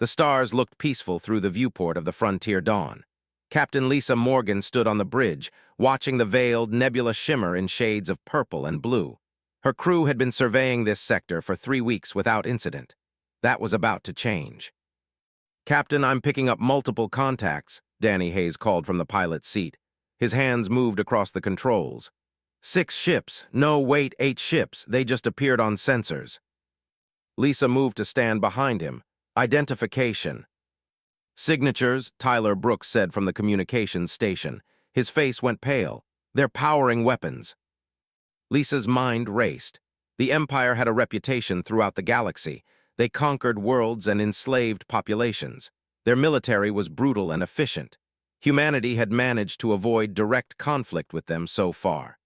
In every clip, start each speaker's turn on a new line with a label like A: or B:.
A: The stars looked peaceful through the viewport of the Frontier Dawn. Captain Lisa Morgan stood on the bridge, watching the veiled nebula shimmer in shades of purple and blue. Her crew had been surveying this sector for 3 weeks without incident. That was about to change. "Captain, I'm picking up multiple contacts," Danny Hayes called from the pilot's seat. His hands moved across the controls. 6 ships. No, wait, 8 ships. They just appeared on sensors. Lisa moved to stand behind him. "Identification." "Signatures," Tyler Brooks said from the communications station. His face went pale. "They're powering weapons." Lisa's mind raced. The Empire had a reputation throughout the galaxy. They conquered worlds and enslaved populations. Their military was brutal and efficient. Humanity had managed to avoid direct conflict with them so far.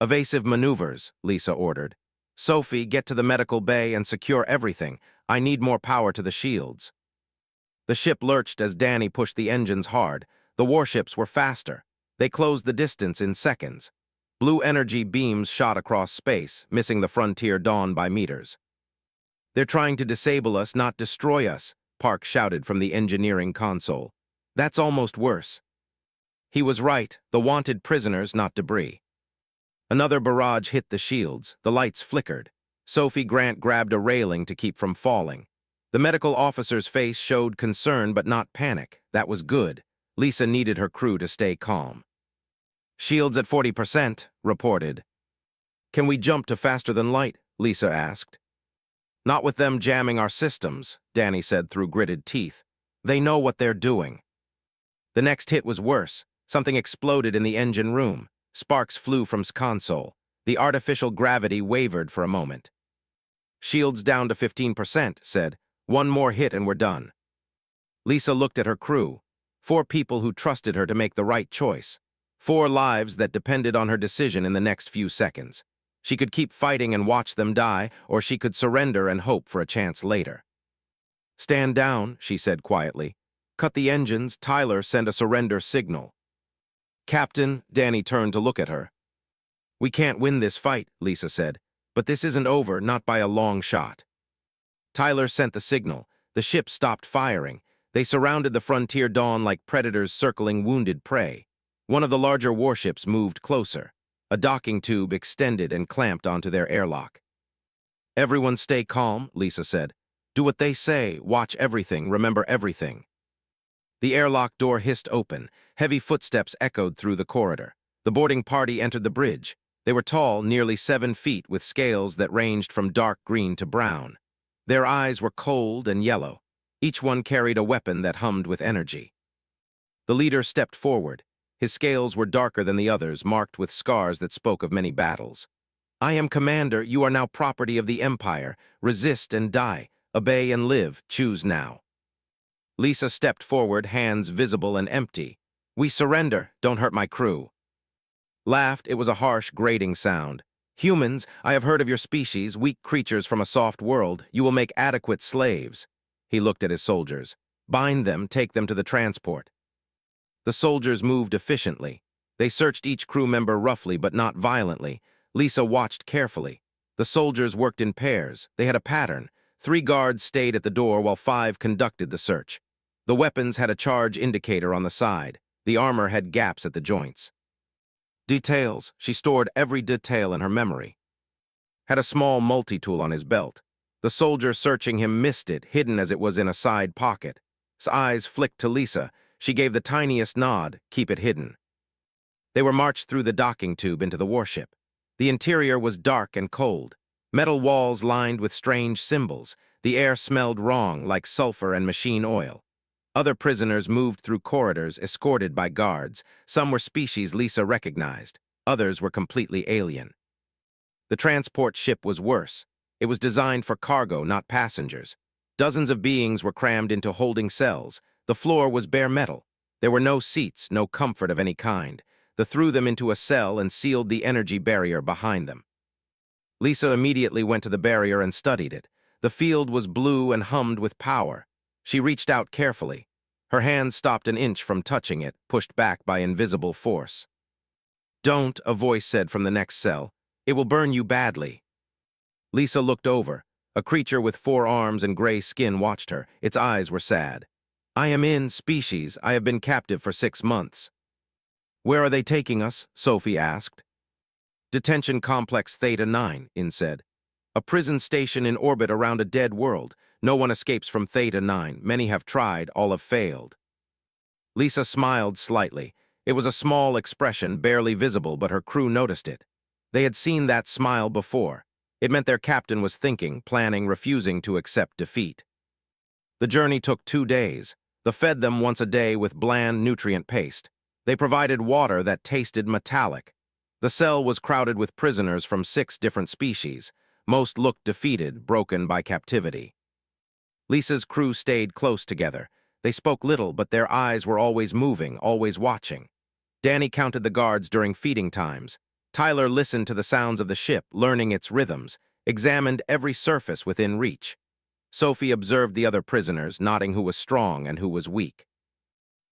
A: "Evasive maneuvers," Lisa ordered. "Sophie, get to the medical bay and secure everything. I need more power to the shields." The ship lurched as Danny pushed the engines hard. The warships were faster. They closed the distance in seconds. Blue energy beams shot across space, missing the Frontier Dawn by meters. "They're trying to disable us, not destroy us," Park shouted from the engineering console. "That's almost worse." He was right, the wanted prisoners, not debris. Another barrage hit the shields. The lights flickered. Sophie Grant grabbed a railing to keep from falling. The medical officer's face showed concern but not panic. That was good. Lisa needed her crew to stay calm. "Shields at 40%, reported." "Can we jump to faster than light?" Lisa asked. "Not with them jamming our systems," Danny said through gritted teeth. "They know what they're doing." The next hit was worse. Something exploded in the engine room. Sparks flew from console. The artificial gravity wavered for a moment. "Shields down to 15%, said. "One more hit and we're done." Lisa looked at her crew. 4 people who trusted her to make the right choice. 4 lives that depended on her decision in the next few seconds. She could keep fighting and watch them die, or she could surrender and hope for a chance later. "Stand down," she said quietly. "Cut the engines. Tyler, send a surrender signal." "Captain," Danny turned to look at her. "We can't win this fight," Lisa said. "But this isn't over, not by a long shot." Tyler sent the signal. The ship stopped firing. They surrounded the Frontier Dawn like predators circling wounded prey. One of the larger warships moved closer. A docking tube extended and clamped onto their airlock. "Everyone stay calm," Lisa said. "Do what they say, watch everything, remember everything." The airlock door hissed open. Heavy footsteps echoed through the corridor. The boarding party entered the bridge. They were tall, nearly 7 feet, with scales that ranged from dark green to brown. Their eyes were cold and yellow. Each one carried a weapon that hummed with energy. The leader stepped forward. His scales were darker than the others, marked with scars that spoke of many battles. "I am Commander. You are now property of the Empire. Resist and die. Obey and live. Choose now." Lisa stepped forward, hands visible and empty. "We surrender. Don't hurt my crew." Laughed. It was a harsh, grating sound. "Humans, I have heard of your species, weak creatures from a soft world. You will make adequate slaves." He looked at his soldiers. "Bind them, take them to the transport." The soldiers moved efficiently. They searched each crew member roughly but not violently. Lisa watched carefully. The soldiers worked in pairs. They had a pattern. 3 guards stayed at the door while 5 conducted the search. The weapons had a charge indicator on the side. The armor had gaps at the joints. Details. She stored every detail in her memory. Had a small multi-tool on his belt. The soldier searching him missed it, hidden as it was in a side pocket. His eyes flicked to Lisa. She gave the tiniest nod, "Keep it hidden." They were marched through the docking tube into the warship. The interior was dark and cold. Metal walls lined with strange symbols. The air smelled wrong, like sulfur and machine oil. Other prisoners moved through corridors, escorted by guards. Some were species Lisa recognized. Others were completely alien. The transport ship was worse. It was designed for cargo, not passengers. Dozens of beings were crammed into holding cells. The floor was bare metal. There were no seats, no comfort of any kind. They threw them into a cell and sealed the energy barrier behind them. Lisa immediately went to the barrier and studied it. The field was blue and hummed with power. She reached out carefully. Her hand stopped an inch from touching it, pushed back by invisible force. "Don't," a voice said from the next cell. "It will burn you badly." Lisa looked over. A creature with 4 arms and gray skin watched her. Its eyes were sad. I am in species. I have been captive for 6 months. Where are they taking us? Sophie asked. Detention Complex Theta 9, In said. A prison station in orbit around a dead world. No one escapes from Theta 9. Many have tried, all have failed. Lisa smiled slightly. It was a small expression, barely visible, but her crew noticed it. They had seen that smile before. It meant their captain was thinking, planning, refusing to accept defeat. The journey took 2 days. They fed them once a day with bland nutrient paste. They provided water that tasted metallic. The cell was crowded with prisoners from 6 different species. Most looked defeated, broken by captivity. Lisa's crew stayed close together. They spoke little, but their eyes were always moving, always watching. Danny counted the guards during feeding times. Tyler listened to the sounds of the ship, learning its rhythms, examined every surface within reach. Sophie observed the other prisoners, noting who was strong and who was weak.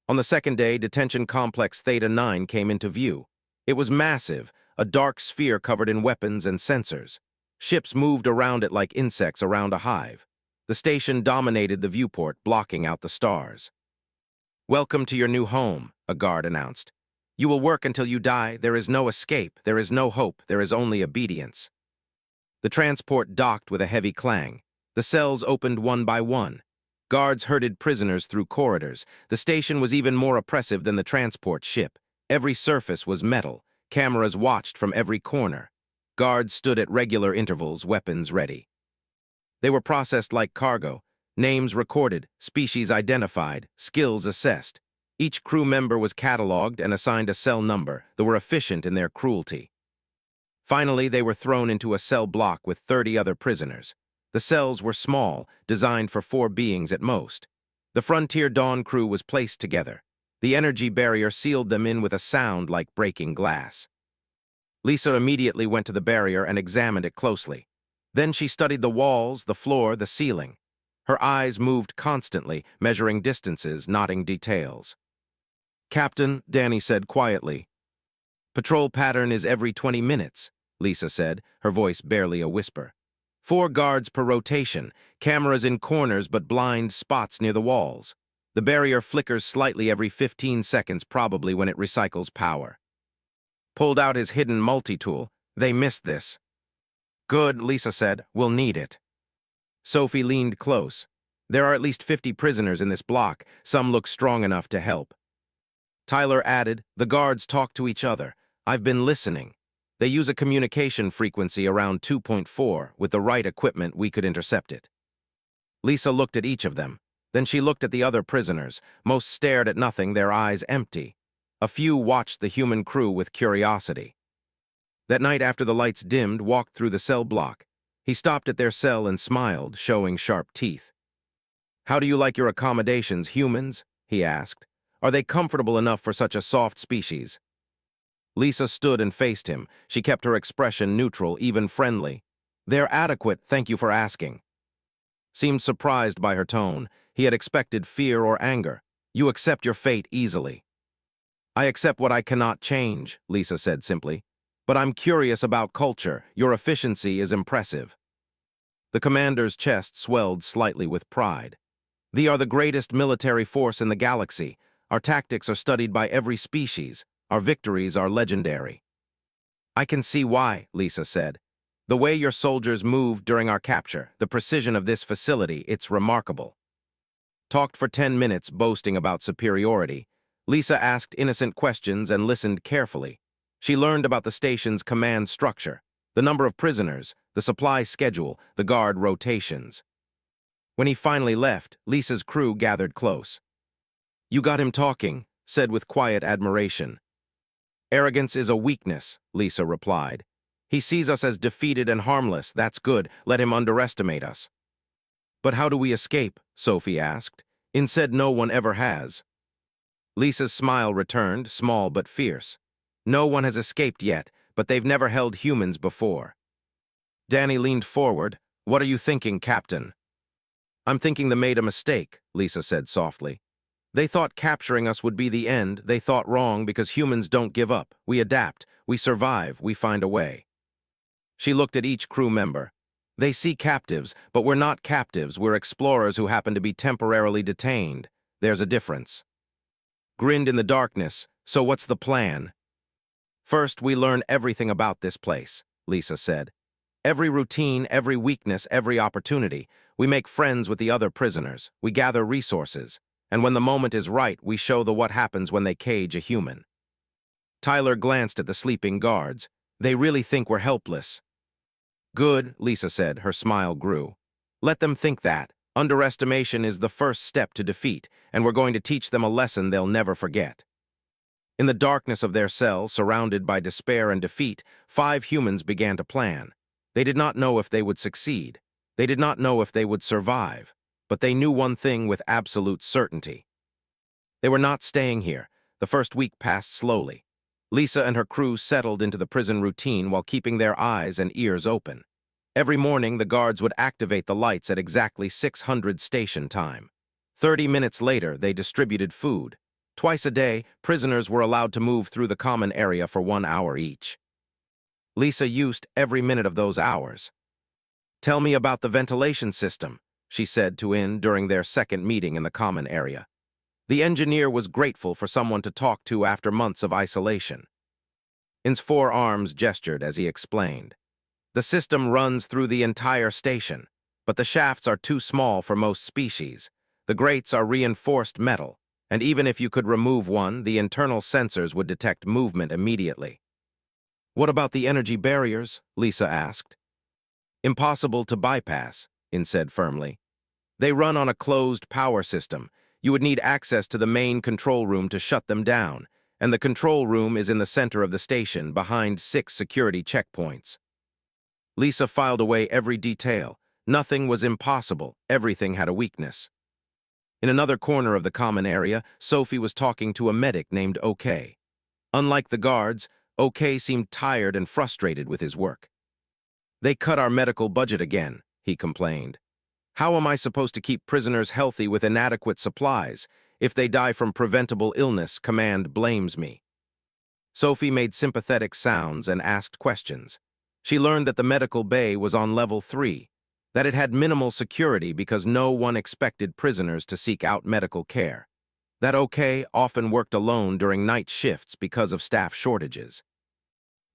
A: On the second day, Detention Complex Theta 9 came into view. It was massive, a dark sphere covered in weapons and sensors. Ships moved around it like insects around a hive. The station dominated the viewport, blocking out the stars. Welcome to your new home, a guard announced. You will work until you die. There is no escape. There is no hope. There is only obedience. The transport docked with a heavy clang. The cells opened one by one. Guards herded prisoners through corridors. The station was even more oppressive than the transport ship. Every surface was metal. Cameras watched from every corner. Guards stood at regular intervals, weapons ready. They were processed like cargo. Names recorded, species identified, skills assessed. Each crew member was cataloged and assigned a cell number. They were efficient in their cruelty. Finally, they were thrown into a cell block with 30 other prisoners. The cells were small, designed for 4 beings at most. The Frontier Dawn crew was placed together. The energy barrier sealed them in with a sound like breaking glass. Lisa immediately went to the barrier and examined it closely. Then she studied the walls, the floor, the ceiling. Her eyes moved constantly, measuring distances, noting details. Captain, Danny said quietly. Patrol pattern is every 20 minutes, Lisa said, her voice barely a whisper. 4 guards per rotation, cameras in corners but blind spots near the walls. The barrier flickers slightly every 15 seconds, probably when it recycles power. Pulled out his hidden multi-tool. They missed this. Good, Lisa said. We'll need it. Sophie leaned close. There are at least 50 prisoners in this block. Some look strong enough to help. Tyler added, the guards talk to each other. I've been listening. They use a communication frequency around 2.4. With the right equipment, we could intercept it. Lisa looked at each of them. Then she looked at the other prisoners. Most stared at nothing, their eyes empty. A few watched the human crew with curiosity. That night, after the lights dimmed, walked through the cell block. He stopped at their cell and smiled, showing sharp teeth. How do you like your accommodations, humans? He asked. Are they comfortable enough for such a soft species? Lisa stood and faced him. She kept her expression neutral, even friendly. They're adequate, thank you for asking. Seemed surprised by her tone. He had expected fear or anger. You accept your fate easily. I accept what I cannot change, Lisa said simply. But I'm curious about culture. Your efficiency is impressive. The commander's chest swelled slightly with pride. They are the greatest military force in the galaxy. Our tactics are studied by every species. Our victories are legendary. I can see why, Lisa said. The way your soldiers moved during our capture, the precision of this facility, it's remarkable. Talked for 10 minutes, boasting about superiority. Lisa asked innocent questions and listened carefully. She learned about the station's command structure, the number of prisoners, the supply schedule, the guard rotations. When he finally left, Lisa's crew gathered close. You got him talking, said with quiet admiration. Arrogance is a weakness, Lisa replied. He sees us as defeated and harmless. That's good. Let him underestimate us. But how do we escape? Sophie asked. Instead, no one ever has. Lisa's smile returned, small but fierce. No one has escaped yet, but they've never held humans before. Danny leaned forward. What are you thinking, Captain? I'm thinking they made a mistake, Lisa said softly. They thought capturing us would be the end. They thought wrong because humans don't give up. We adapt. We survive. We find a way. She looked at each crew member. They see captives, but we're not captives. We're explorers who happen to be temporarily detained. There's a difference. Grinned in the darkness. So what's the plan? First, we learn everything about this place, Lisa said. Every routine, every weakness, every opportunity. We make friends with the other prisoners. We gather resources. And when the moment is right, we show the what happens when they cage a human. Tyler glanced at the sleeping guards. They really think we're helpless. Good, Lisa said, her smile grew. Let them think that. Underestimation is the first step to defeat, and we're going to teach them a lesson they'll never forget. In the darkness of their cell, surrounded by despair and defeat, 5 humans began to plan. They did not know if they would succeed. They did not know if they would survive. But they knew one thing with absolute certainty. They were not staying here. The first week passed slowly. Lisa and her crew settled into the prison routine while keeping their eyes and ears open. Every morning, the guards would activate the lights at exactly 600 station time. 30 minutes later, they distributed food. Twice a day, prisoners were allowed to move through the common area for 1 hour each. Lisa used every minute of those hours. Tell me about the ventilation system, she said to In during their second meeting in the common area. The engineer was grateful for someone to talk to after months of isolation. In's 4 arms gestured as he explained. The system runs through the entire station, but the shafts are too small for most species. The grates are reinforced metal, and even if you could remove one, the internal sensors would detect movement immediately. What about the energy barriers? Lisa asked. Impossible to bypass, In said firmly. They run on a closed power system. You would need access to the main control room to shut them down, and the control room is in the center of the station, behind 6 security checkpoints. Lisa filed away every detail. Nothing was impossible. Everything had a weakness. In another corner of the common area, Sophie was talking to a medic named OK. Unlike the guards, OK seemed tired and frustrated with his work. They cut our medical budget again, he complained. How am I supposed to keep prisoners healthy with inadequate supplies? If they die from preventable illness, command blames me. Sophie made sympathetic sounds and asked questions. She learned that the medical bay was on level 3, that it had minimal security because no one expected prisoners to seek out medical care, that OK often worked alone during night shifts because of staff shortages.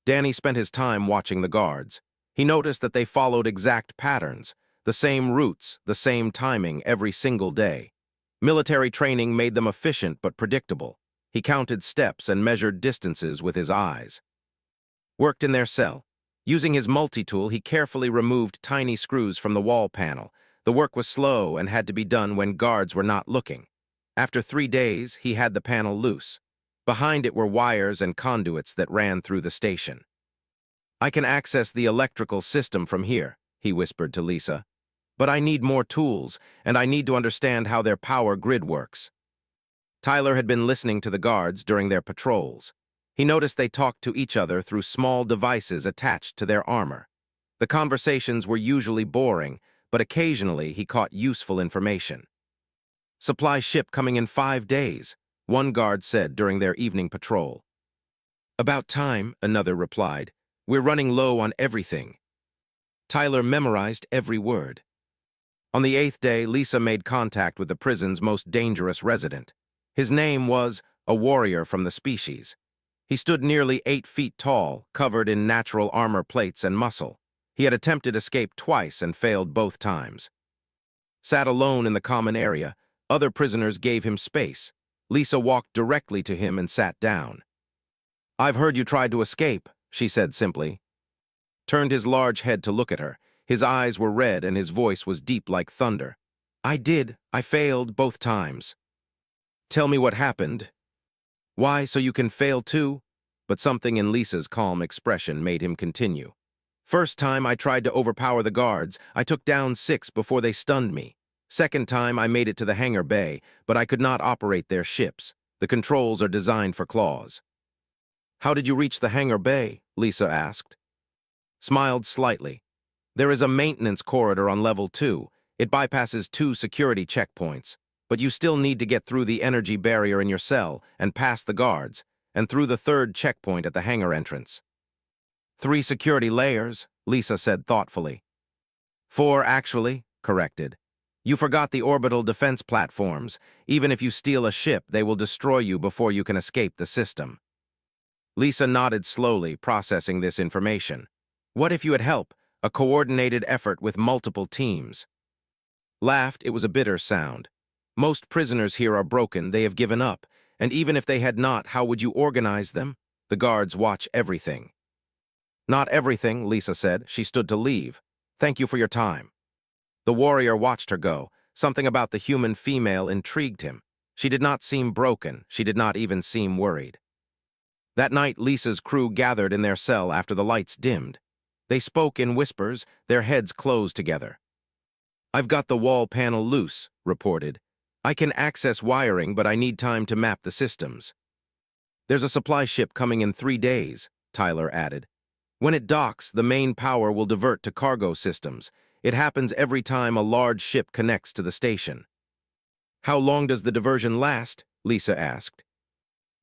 A: Danny spent his time watching the guards. He noticed that they followed exact patterns, the same routes, the same timing every single day. Military training made them efficient but predictable. He counted steps and measured distances with his eyes. Worked in their cell. Using his multi-tool, he carefully removed tiny screws from the wall panel. The work was slow and had to be done when guards were not looking. After 3 days, he had the panel loose. Behind it were wires and conduits that ran through the station. I can access the electrical system from here, he whispered to Lisa. But I need more tools, and I need to understand how their power grid works. Tyler had been listening to the guards during their patrols. He noticed they talked to each other through small devices attached to their armor. The conversations were usually boring, but occasionally he caught useful information. Supply ship coming in 5 days, one guard said during their evening patrol. About time, another replied. We're running low on everything. Tyler memorized every word. On the 8th day, Lisa made contact with the prison's most dangerous resident. His name was a warrior from the species. He stood nearly 8 feet tall, covered in natural armor plates and muscle. He had attempted escape twice and failed both times. Sat alone in the common area, other prisoners gave him space. Lisa walked directly to him and sat down. I've heard you tried to escape, she said simply. Turned his large head to look at her. His eyes were red and his voice was deep like thunder. I did. I failed both times. Tell me what happened. Why, so you can fail too? But something in Lisa's calm expression made him continue. First time I tried to overpower the guards. I took down 6 before they stunned me. Second time I made it to the hangar bay, but I could not operate their ships. The controls are designed for claws. How did you reach the hangar bay? Lisa asked. Smiled slightly. There is a maintenance corridor on level 2. It bypasses 2 security checkpoints. But you still need to get through the energy barrier in your cell and past the guards, and through the 3rd checkpoint at the hangar entrance. 3 security layers, Lisa said thoughtfully. 4, actually, corrected. You forgot the orbital defense platforms. Even if you steal a ship, they will destroy you before you can escape the system. Lisa nodded slowly, processing this information. What if you had help? A coordinated effort with multiple teams. Laughed, it was a bitter sound. Most prisoners here are broken, they have given up. And even if they had not, how would you organize them? The guards watch everything. Not everything, Lisa said. She stood to leave. Thank you for your time. The warrior watched her go. Something about the human female intrigued him. She did not seem broken. She did not even seem worried. That night, Lisa's crew gathered in their cell after the lights dimmed. They spoke in whispers, their heads closed together. I've got the wall panel loose, reported. I can access wiring, but I need time to map the systems. There's a supply ship coming in 3 days, Tyler added. When it docks, the main power will divert to cargo systems. It happens every time a large ship connects to the station. How long does the diversion last? Lisa asked.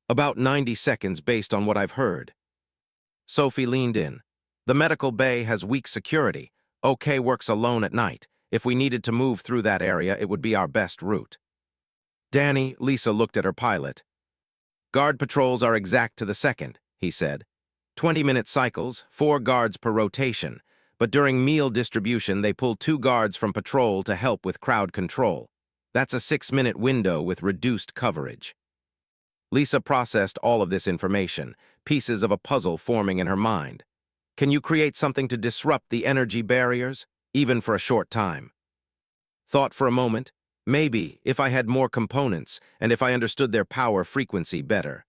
A: About 90 seconds based on what I've heard. Sophie leaned in. The medical bay has weak security. OK works alone at night. If we needed to move through that area, it would be our best route. Danny, Lisa looked at her pilot. Guard patrols are exact to the second, he said. 20-minute cycles, 4 guards per rotation. But during meal distribution, they pull 2 guards from patrol to help with crowd control. That's a 6-minute window with reduced coverage. Lisa processed all of this information, pieces of a puzzle forming in her mind. Can you create something to disrupt the energy barriers, even for a short time? Thought for a moment. Maybe, if I had more components, and if I understood their power frequency better.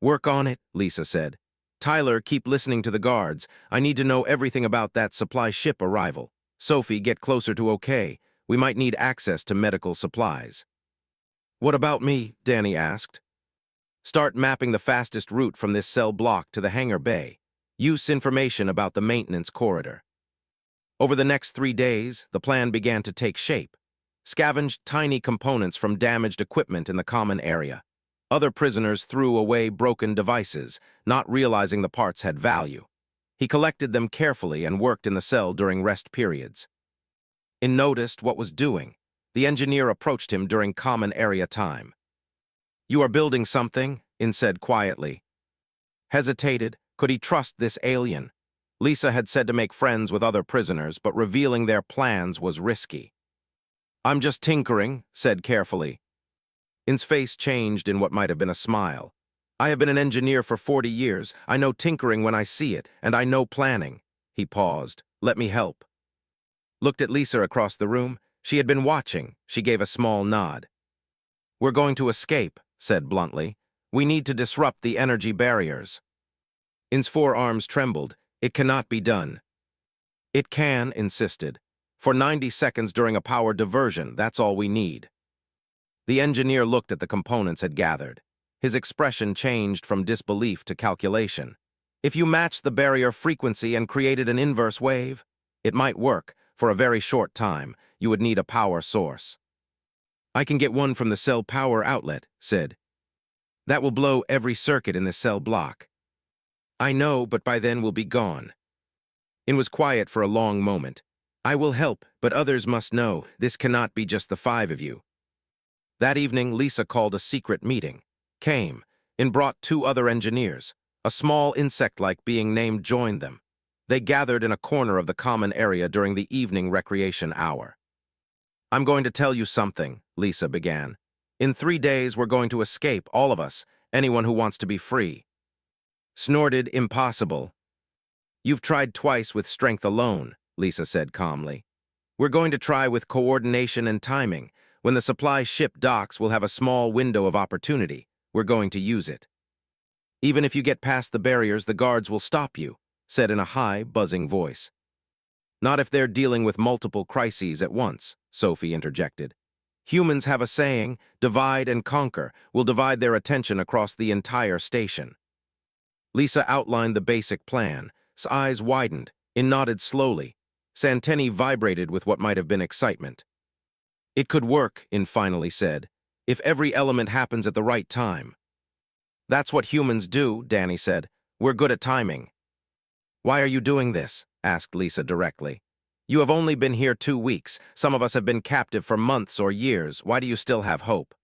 A: Work on it, Lisa said. Tyler, keep listening to the guards. I need to know everything about that supply ship arrival. Sophie, get closer to OK. We might need access to medical supplies. What about me? Danny asked. Start mapping the fastest route from this cell block to the hangar bay. Use information about the maintenance corridor. Over the next 3 days, the plan began to take shape. Scavenged tiny components from damaged equipment in the common area. Other prisoners threw away broken devices, not realizing the parts had value. He collected them carefully and worked in the cell during rest periods. In noticed what was doing. The engineer approached him during common area time. You are building something, In said quietly. Hesitated. Could he trust this alien? Lisa had said to make friends with other prisoners, but revealing their plans was risky. I'm just tinkering, said carefully. In's face changed in what might have been a smile. I have been an engineer for 40 years. I know tinkering when I see it, and I know planning. He paused. Let me help. Looked at Lisa across the room. She had been watching. She gave a small nod. We're going to escape, said bluntly. We need to disrupt the energy barriers. In's forearms trembled. It cannot be done. It can, insisted. For 90 seconds during a power diversion, that's all we need. The engineer looked at the components had gathered. His expression changed from disbelief to calculation. If you matched the barrier frequency and created an inverse wave, it might work. For a very short time, you would need a power source. I can get one from the cell power outlet, said. That will blow every circuit in the cell block. I know, but by then we'll be gone. In was quiet for a long moment. I will help, but others must know. This cannot be just the 5 of you. That evening, Lisa called a secret meeting. Came, and brought 2 other engineers. A small insect-like being named joined them. They gathered in a corner of the common area during the evening recreation hour. I'm going to tell you something, Lisa began. In 3 days, we're going to escape, all of us, anyone who wants to be free. Snorted, impossible. You've tried twice with strength alone, Lisa said calmly. We're going to try with coordination and timing. When the supply ship docks, we'll have a small window of opportunity. We're going to use it. Even if you get past the barriers, the guards will stop you, said in a high, buzzing voice. Not if they're dealing with multiple crises at once, Sophie interjected. Humans have a saying, divide and conquer, will divide their attention across the entire station. Lisa outlined the basic plan. His eyes widened. In nodded slowly. Santenni vibrated with what might have been excitement. It could work, In finally said, if every element happens at the right time. That's what humans do, Danny said. We're good at timing. Why are you doing this? Asked Lisa directly. You have only been here 2 weeks. Some of us have been captive for months or years. Why do you still have hope?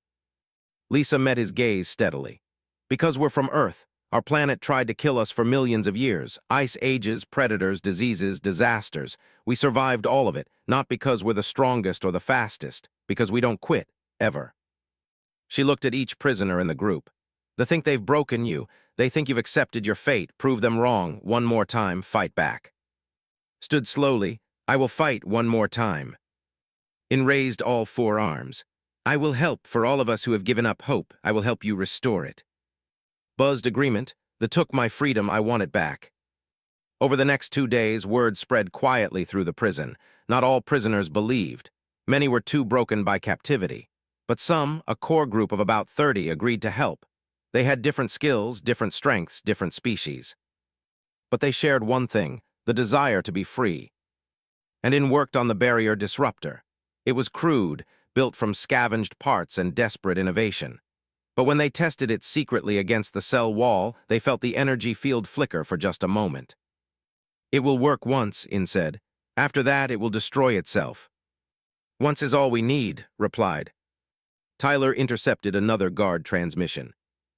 A: Lisa met his gaze steadily. Because we're from Earth. Our planet tried to kill us for millions of years. Ice ages, predators, diseases, disasters. We survived all of it, not because we're the strongest or the fastest, because we don't quit, ever. She looked at each prisoner in the group. They think they've broken you. They think you've accepted your fate. Prove them wrong. One more time, fight back. Stood slowly. I will fight one more time. In raised all 4 arms. I will help for all of us who have given up hope. I will help you restore it. Buzzed agreement. They took my freedom. I want it back. Over the next 2 days, word spread quietly through the prison. Not all prisoners believed. Many were too broken by captivity. But some, a core group of about 30, agreed to help. They had different skills, different strengths, different species. But they shared one thing, the desire to be free. And in worked on the barrier disruptor. It was crude, built from scavenged parts and desperate innovation. But when they tested it secretly against the cell wall, they felt the energy field flicker for just a moment. It will work once, In said. After that, it will destroy itself. Once is all we need, replied. Tyler intercepted another guard transmission.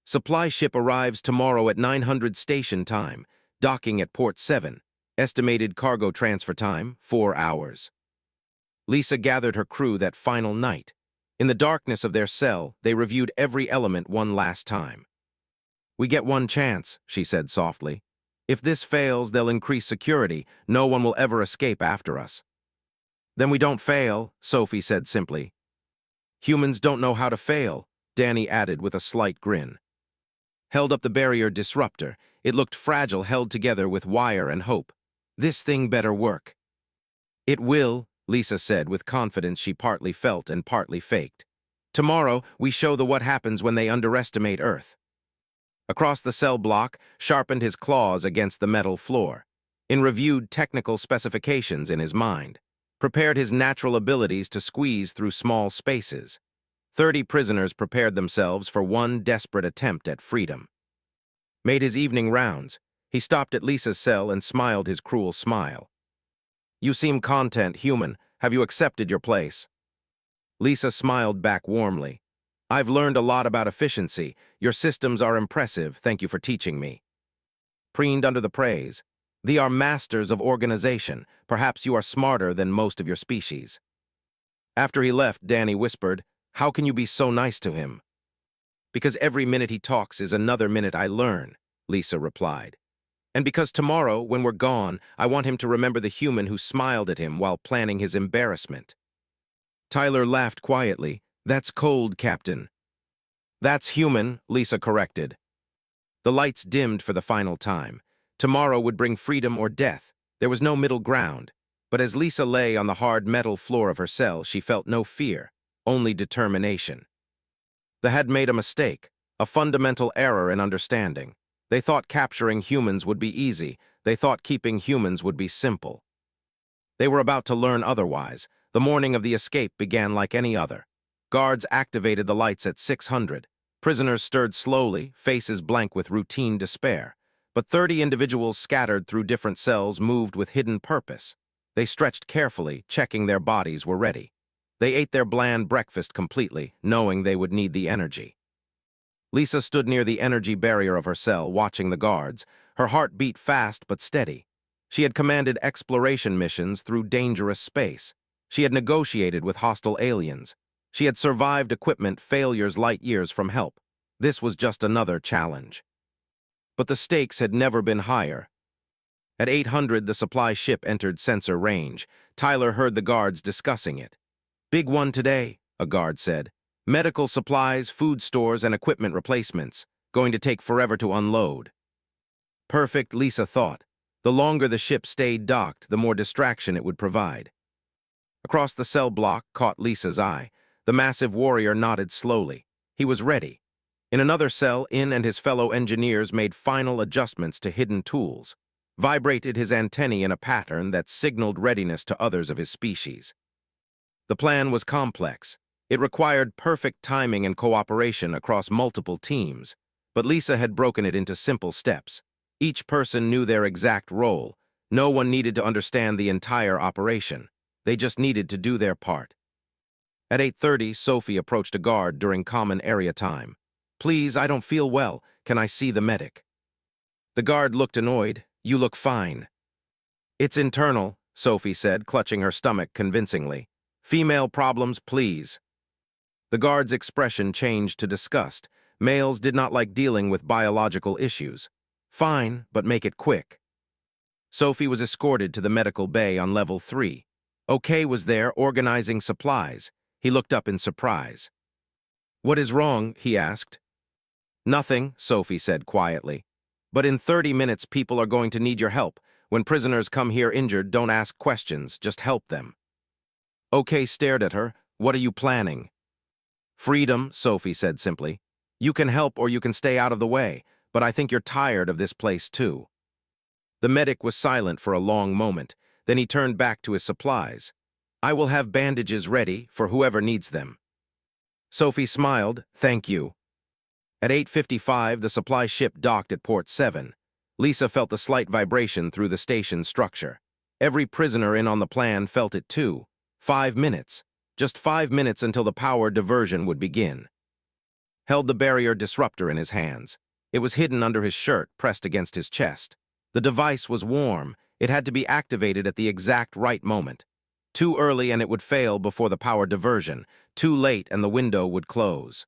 A: Supply ship arrives tomorrow at 900 station time, docking at port 7. Estimated cargo transfer time, 4 hours. Lisa gathered her crew that final night. In the darkness of their cell, they reviewed every element one last time. We get one chance, she said softly. If this fails, they'll increase security. No one will ever escape after us. Then we don't fail, Sophie said simply. Humans don't know how to fail, Danny added with a slight grin. Held up the barrier disruptor. It looked fragile, held together with wire and hope. This thing better work. It will, Lisa said with confidence she partly felt and partly faked. Tomorrow, we show the what happens when they underestimate Earth. Across the cell block, sharpened his claws against the metal floor. In reviewed technical specifications in his mind. Prepared his natural abilities to squeeze through small spaces. 30 prisoners prepared themselves for one desperate attempt at freedom. Made his evening rounds. He stopped at Lisa's cell and smiled his cruel smile. You seem content, human. Have you accepted your place? Lisa smiled back warmly. I've learned a lot about efficiency. Your systems are impressive. Thank you for teaching me. Preened under the praise. They are masters of organization. Perhaps you are smarter than most of your species. After he left, Danny whispered, How can you be so nice to him? Because every minute he talks is another minute I learn, Lisa replied. And because tomorrow, when we're gone, I want him to remember the human who smiled at him while planning his embarrassment. Tyler laughed quietly. That's cold, Captain. That's human, Lisa corrected. The lights dimmed for the final time. Tomorrow would bring freedom or death. There was no middle ground. But as Lisa lay on the hard metal floor of her cell, she felt no fear, only determination. They had made a mistake, a fundamental error in understanding. They thought capturing humans would be easy. They thought keeping humans would be simple. They were about to learn otherwise. The morning of the escape began like any other. Guards activated the lights at 600. Prisoners stirred slowly, faces blank with routine despair. But 30 individuals scattered through different cells moved with hidden purpose. They stretched carefully, checking their bodies were ready. They ate their bland breakfast completely, knowing they would need the energy. Lisa stood near the energy barrier of her cell, watching the guards. Her heart beat fast but steady. She had commanded exploration missions through dangerous space. She had negotiated with hostile aliens. She had survived equipment failures light years from help. This was just another challenge. But the stakes had never been higher. At 800, the supply ship entered sensor range. Tyler heard the guards discussing it. Big one today, a guard said. Medical supplies, food stores, and equipment replacements. Going to take forever to unload. Perfect, Lisa thought. The longer the ship stayed docked, the more distraction it would provide. Across the cell block caught Lisa's eye. The massive warrior nodded slowly. He was ready. In another cell, In and his fellow engineers made final adjustments to hidden tools, vibrated his antennae in a pattern that signaled readiness to others of his species. The plan was complex. It required perfect timing and cooperation across multiple teams, but Lisa had broken it into simple steps. Each person knew their exact role. No one needed to understand the entire operation. They just needed to do their part. At 8:30, Sophie approached a guard during common area time. "Please, I don't feel well. Can I see the medic?" The guard looked annoyed. "You look fine." "It's internal," Sophie said, clutching her stomach convincingly. "Female problems, please." The guard's expression changed to disgust. Males did not like dealing with biological issues. "Fine, but make it quick." Sophie was escorted to the medical bay on level 3. OK was there, organizing supplies. He looked up in surprise. "What is wrong?" he asked. "Nothing," Sophie said quietly. "But in 30 minutes, people are going to need your help. When prisoners come here injured, don't ask questions, just help them." OK stared at her. "What are you planning?" "Freedom," Sophie said simply. "You can help or you can stay out of the way, but I think you're tired of this place too." The medic was silent for a long moment. Then he turned back to his supplies. "I will have bandages ready for whoever needs them." Sophie smiled. "Thank you." At 8:55, the supply ship docked at Port 7. Lisa felt the slight vibration through the station's structure. Every prisoner in on the plan felt it too. 5 minutes. Just 5 minutes until the power diversion would begin. Held the barrier disruptor in his hands. It was hidden under his shirt, pressed against his chest. The device was warm. It had to be activated at the exact right moment. Too early and it would fail before the power diversion. Too late and the window would close.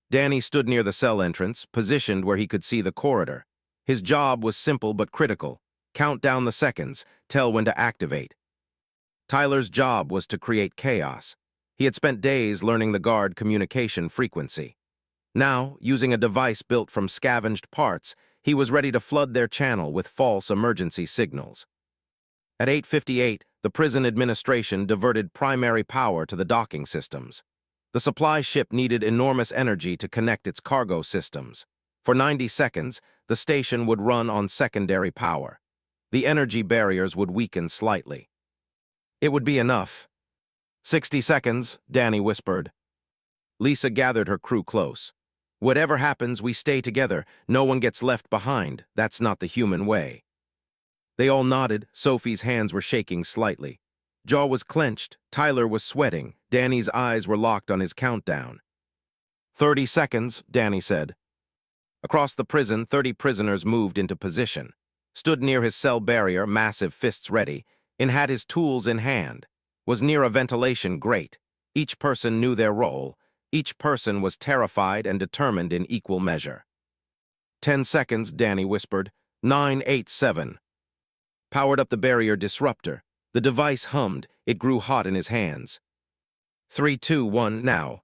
A: Danny stood near the cell entrance, positioned where he could see the corridor. His job was simple but critical. Count down the seconds, tell when to activate. Tyler's job was to create chaos. He had spent days learning the guard communication frequency. Now, using a device built from scavenged parts, he was ready to flood their channel with false emergency signals. At 8:58, the prison administration diverted primary power to the docking systems. The supply ship needed enormous energy to connect its cargo systems. For 90 seconds, the station would run on secondary power. The energy barriers would weaken slightly. It would be enough. 60 seconds, Danny whispered. Lisa gathered her crew close. "Whatever happens, we stay together. No one gets left behind. That's not the human way." They all nodded. Sophie's hands were shaking slightly. Jaw was clenched. Tyler was sweating. Danny's eyes were locked on his countdown. 30 seconds, Danny said. Across the prison, 30 prisoners moved into position. Stood near his cell barrier, massive fists ready, and had his tools in hand. Was near a ventilation grate. Each person knew their role. Each person was terrified and determined in equal measure. 10 seconds, Danny whispered. 9, 8, 7. Powered up the barrier disruptor. The device hummed. It grew hot in his hands. 3, 2, 1, now.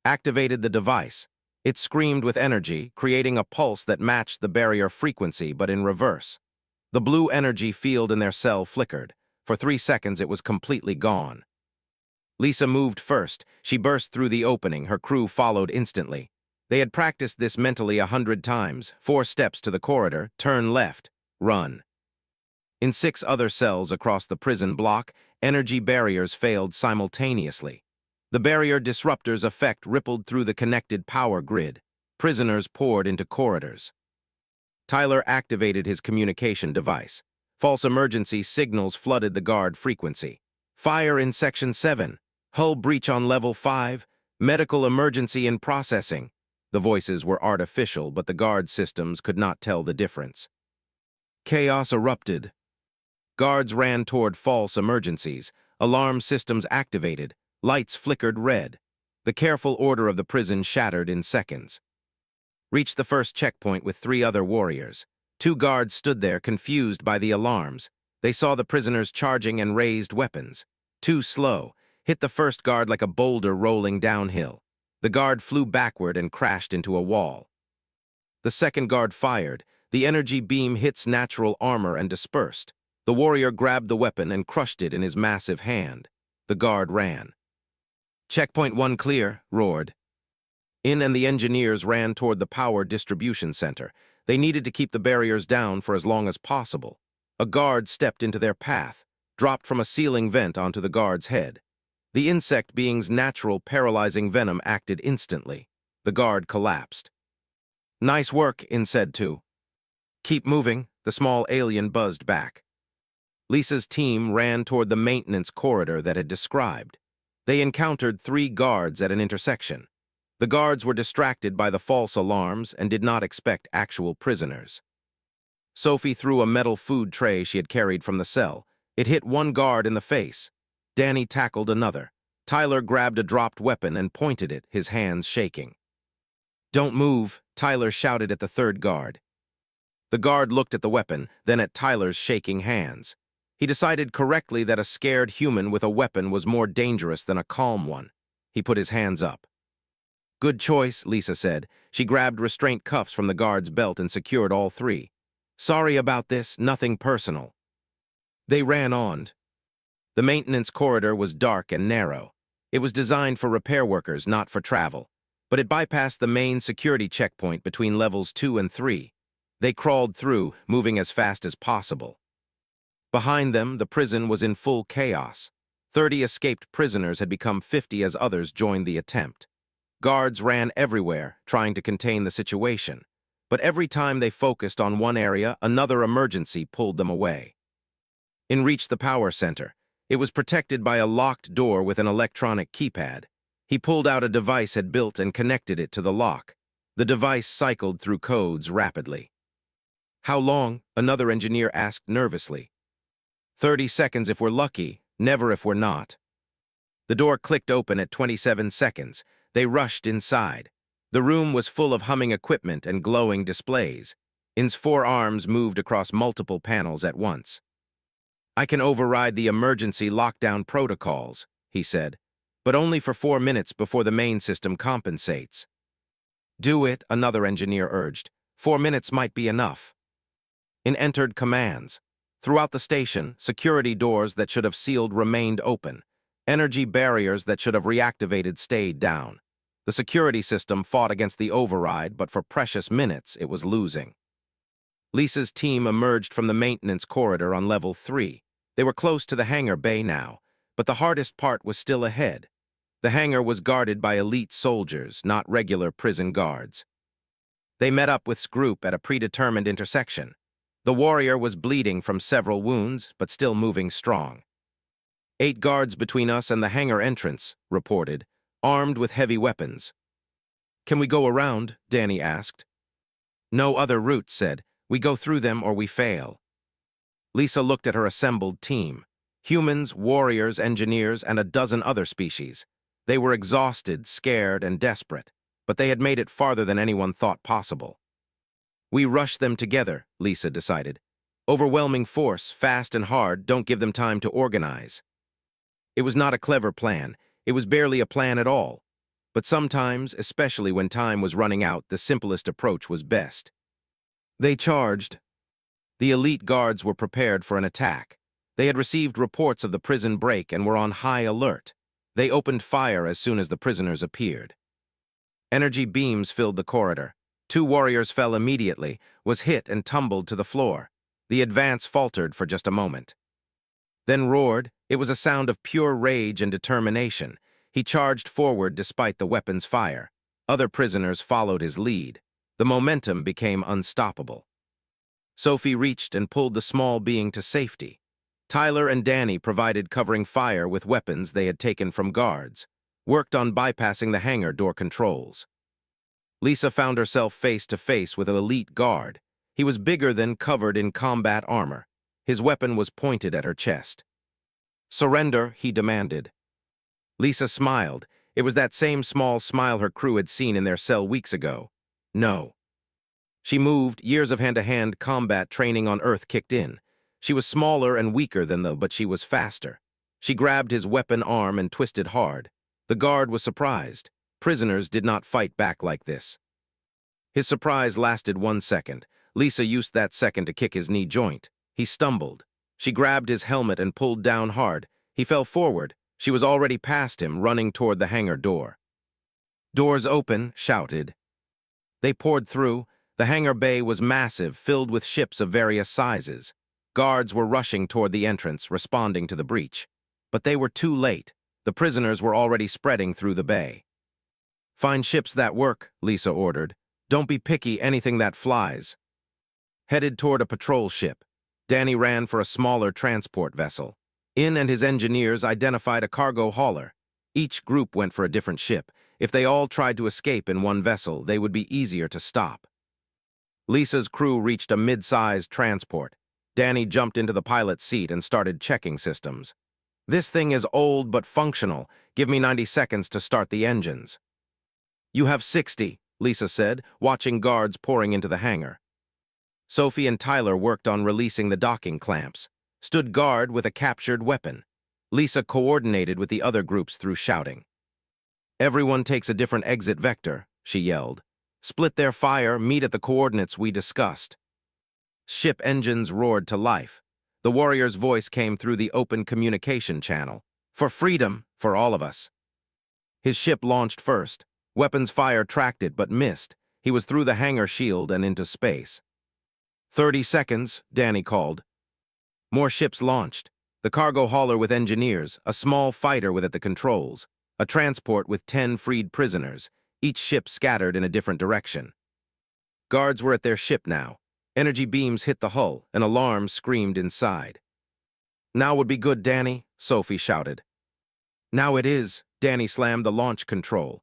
A: Activated the device. It screamed with energy, creating a pulse that matched the barrier frequency but in reverse. The blue energy field in their cell flickered. For 3 seconds it was completely gone. Lisa moved first. She burst through the opening. Her crew followed instantly. They had practiced this mentally 100 times. 4 steps to the corridor, turn left, run. In 6 other cells across the prison block, energy barriers failed simultaneously. The barrier disruptor's effect rippled through the connected power grid. Prisoners poured into corridors. Tyler activated his communication device. False emergency signals flooded the guard frequency. Fire in Section 7. Hull breach on Level 5. Medical emergency in processing. The voices were artificial, but the guard systems could not tell the difference. Chaos erupted. Guards ran toward false emergencies. Alarm systems activated. Lights flickered red. The careful order of the prison shattered in seconds. Reached the first checkpoint with 3 other warriors. 2 guards stood there, confused by the alarms. They saw the prisoners charging and raised weapons. Too slow. Hit the first guard like a boulder rolling downhill. The guard flew backward and crashed into a wall. The second guard fired. The energy beam hits natural armor and dispersed. The warrior grabbed the weapon and crushed it in his massive hand. The guard ran. "Checkpoint 1 clear," roared. In and the engineers ran toward the power distribution center. They needed to keep the barriers down for as long as possible. A guard stepped into their path, dropped from a ceiling vent onto the guard's head. The insect being's natural paralyzing venom acted instantly. The guard collapsed. "Nice work," In said too. "Keep moving," the small alien buzzed back. Lisa's team ran toward the maintenance corridor that had described. They encountered 3 guards at an intersection. The guards were distracted by the false alarms and did not expect actual prisoners. Sophie threw a metal food tray she had carried from the cell. It hit one guard in the face. Danny tackled another. Tyler grabbed a dropped weapon and pointed it, his hands shaking. "Don't move," Tyler shouted at the 3rd guard. The guard looked at the weapon, then at Tyler's shaking hands. He decided correctly that a scared human with a weapon was more dangerous than a calm one. He put his hands up. "Good choice," Lisa said. She grabbed restraint cuffs from the guard's belt and secured all 3. "Sorry about this, nothing personal." They ran on. The maintenance corridor was dark and narrow. It was designed for repair workers, not for travel. But it bypassed the main security checkpoint between levels 2 and 3. They crawled through, moving as fast as possible. Behind them, the prison was in full chaos. 30 escaped prisoners had become 50 as others joined the attempt. Guards ran everywhere, trying to contain the situation. But every time they focused on one area, another emergency pulled them away. In reached the power center. It was protected by a locked door with an electronic keypad. He pulled out a device had built and connected it to the lock. The device cycled through codes rapidly. "How long?" another engineer asked nervously. 30 seconds if we're lucky, never if we're not." The door clicked open at 27 seconds. They rushed inside. The room was full of humming equipment and glowing displays. In's 4 arms moved across multiple panels at once. "I can override the emergency lockdown protocols," he said, "but only for 4 minutes before the main system compensates." "Do it," another engineer urged. 4 minutes might be enough. In entered commands. Throughout the station, security doors that should have sealed remained open. Energy barriers that should have reactivated stayed down. The security system fought against the override, but for precious minutes it was losing. Lisa's team emerged from the maintenance corridor on level 3. They were close to the hangar bay now, but the hardest part was still ahead. The hangar was guarded by elite soldiers, not regular prison guards. They met up with Scroop at a predetermined intersection. The warrior was bleeding from several wounds, but still moving strong. 8 guards between us and the hangar entrance, reported, armed with heavy weapons. "Can we go around?" Danny asked. "No other route," said. "We go through them or we fail." Lisa looked at her assembled team. Humans, warriors, engineers, and a dozen other species. They were exhausted, scared, and desperate, but they had made it farther than anyone thought possible. "We rush them together," Lisa decided. "Overwhelming force, fast and hard, don't give them time to organize." It was not a clever plan. It was barely a plan at all. But sometimes, especially when time was running out, the simplest approach was best. They charged. The elite guards were prepared for an attack. They had received reports of the prison break and were on high alert. They opened fire as soon as the prisoners appeared. Energy beams filled the corridor. 2 warriors fell immediately, was hit and tumbled to the floor. The advance faltered for just a moment. Then roared. It was a sound of pure rage and determination. He charged forward despite the weapon's fire. Other prisoners followed his lead. The momentum became unstoppable. Sophie reached and pulled the small being to safety. Tyler and Danny provided covering fire with weapons they had taken from guards, worked on bypassing the hangar door controls. Lisa found herself face to face with an elite guard. He was bigger than covered in combat armor. His weapon was pointed at her chest. "Surrender," he demanded. Lisa smiled. It was that same small smile her crew had seen in their cell weeks ago. "No." She moved. Years of hand-to-hand combat training on Earth kicked in. She was smaller and weaker than but she was faster. She grabbed his weapon arm and twisted hard. The guard was surprised. Prisoners did not fight back like this. His surprise lasted 1 second. Lisa used that second to kick his knee joint. He stumbled. She grabbed his helmet and pulled down hard. He fell forward. She was already past him, running toward the hangar door. "Doors open," shouted. They poured through. The hangar bay was massive, filled with ships of various sizes. Guards were rushing toward the entrance, responding to the breach. But they were too late. The prisoners were already spreading through the bay. "Find ships that work," Lisa ordered. "Don't be picky, anything that flies." headed toward a patrol ship. Danny ran for a smaller transport vessel. In and his engineers identified a cargo hauler. Each group went for a different ship. If they all tried to escape in one vessel, they would be easier to stop. Lisa's crew reached a mid-sized transport. Danny jumped into the pilot's seat and started checking systems. "This thing is old but functional. Give me 90 seconds to start the engines." "You have 60, Lisa said, watching guards pouring into the hangar. Sophie and Tyler worked on releasing the docking clamps, stood guard with a captured weapon. Lisa coordinated with the other groups through shouting. "Everyone takes a different exit vector," she yelled. "Split their fire, meet at the coordinates we discussed." Ship engines roared to life. The warrior's voice came through the open communication channel. "For freedom, for all of us." His ship launched first. Weapons fire tracked it but missed. He was through the hangar shield and into space. 30 seconds, Danny called. More ships launched. The cargo hauler with engineers, a small fighter with at the controls, a transport with 10 freed prisoners, each ship scattered in a different direction. Guards were at their ship now. Energy beams hit the hull, an alarm screamed inside. "Now would be good, Danny," Sophie shouted. "Now it is," Danny slammed the launch control.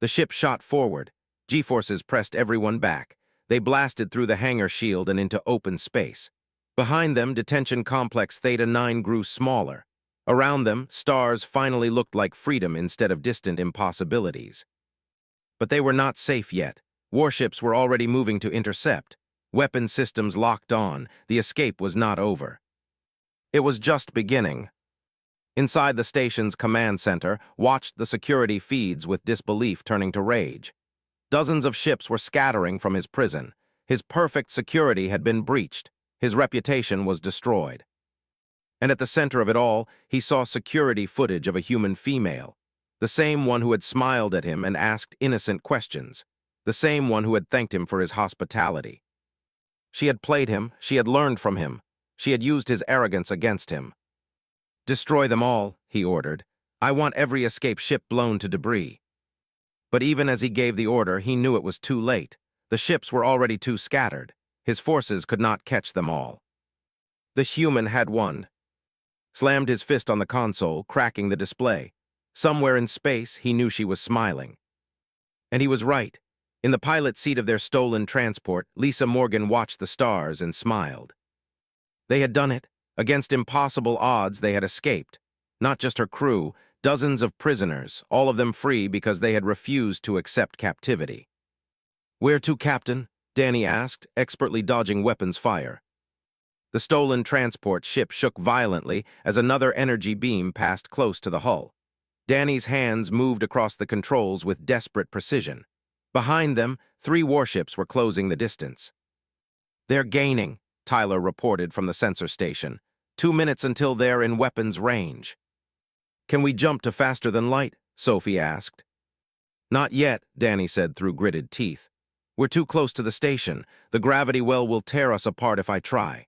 A: The ship shot forward. G-forces pressed everyone back. They blasted through the hangar shield and into open space. Behind them, detention complex Theta 9 grew smaller. Around them, stars finally looked like freedom instead of distant impossibilities. But they were not safe yet. Warships were already moving to intercept. Weapon systems locked on. The escape was not over. It was just beginning. Inside the station's command center, watched the security feeds with disbelief turning to rage. Dozens of ships were scattering from his prison. His perfect security had been breached. His reputation was destroyed. And at the center of it all, he saw security footage of a human female. The same one who had smiled at him and asked innocent questions. The same one who had thanked him for his hospitality. She had played him, she had learned from him. She had used his arrogance against him. "Destroy them all," he ordered. "I want every escape ship blown to debris." But even as he gave the order, he knew it was too late. The ships were already too scattered. His forces could not catch them all. The human had won. Slammed his fist on the console, cracking the display. Somewhere in space, he knew she was smiling. And he was right. In the pilot seat of their stolen transport, Lisa Morgan watched the stars and smiled. They had done it. Against impossible odds, they had escaped. Not just her crew, dozens of prisoners, all of them free because they had refused to accept captivity. "Where to, Captain?" Danny asked, expertly dodging weapons fire. The stolen transport ship shook violently as another energy beam passed close to the hull. Danny's hands moved across the controls with desperate precision. Behind them, 3 warships were closing the distance. "They're gaining," Tyler reported from the sensor station. 2 minutes until they're in weapons range." "Can we jump to faster than light?" Sophie asked. "Not yet," Danny said through gritted teeth. "We're too close to the station. The gravity well will tear us apart if I try."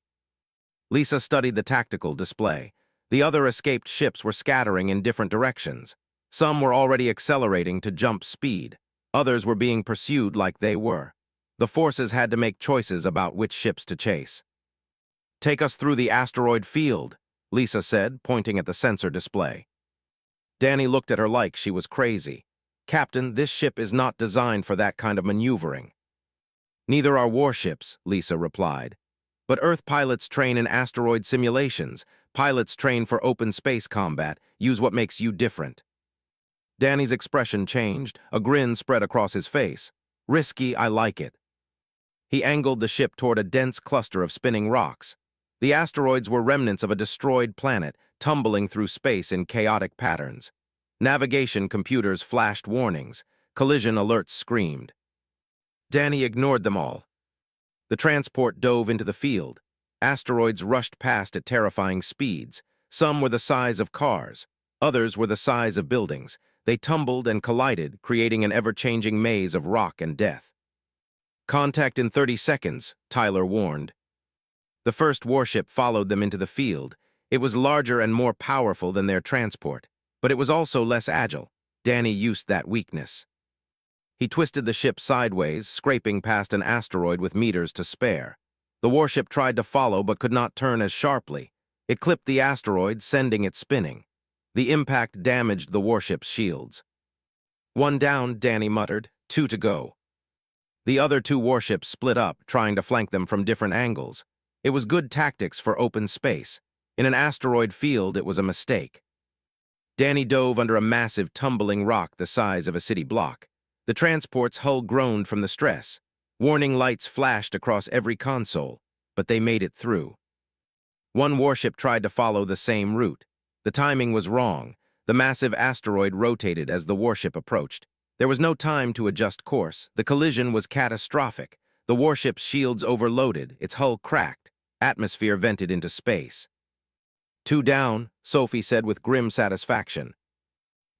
A: Lisa studied the tactical display. The other escaped ships were scattering in different directions. Some were already accelerating to jump speed. Others were being pursued like they were. The forces had to make choices about which ships to chase. "Take us through the asteroid field," Lisa said, pointing at the sensor display. Danny looked at her like she was crazy. "Captain, this ship is not designed for that kind of maneuvering." "Neither are warships," Lisa replied. "But Earth pilots train in asteroid simulations. Pilots train for open space combat. Use what makes you different." Danny's expression changed. A grin spread across his face. "Risky, I like it." He angled the ship toward a dense cluster of spinning rocks. The asteroids were remnants of a destroyed planet, tumbling through space in chaotic patterns. Navigation computers flashed warnings. Collision alerts screamed. Danny ignored them all. The transport dove into the field. Asteroids rushed past at terrifying speeds. Some were the size of cars. Others were the size of buildings. They tumbled and collided, creating an ever-changing maze of rock and death. "Contact in 30 seconds, Tyler warned. The first warship followed them into the field. It was larger and more powerful than their transport, but it was also less agile. Danny used that weakness. He twisted the ship sideways, scraping past an asteroid with meters to spare. The warship tried to follow but could not turn as sharply. It clipped the asteroid, sending it spinning. The impact damaged the warship's shields. "One down," Danny muttered. "Two to go." The other two warships split up, trying to flank them from different angles. It was good tactics for open space. In an asteroid field, it was a mistake. Danny dove under a massive tumbling rock the size of a city block. The transport's hull groaned from the stress. Warning lights flashed across every console, but they made it through. One warship tried to follow the same route. The timing was wrong. The massive asteroid rotated as the warship approached. There was no time to adjust course. The collision was catastrophic. The warship's shields overloaded, its hull cracked. Atmosphere vented into space. "Two down," Sophie said with grim satisfaction.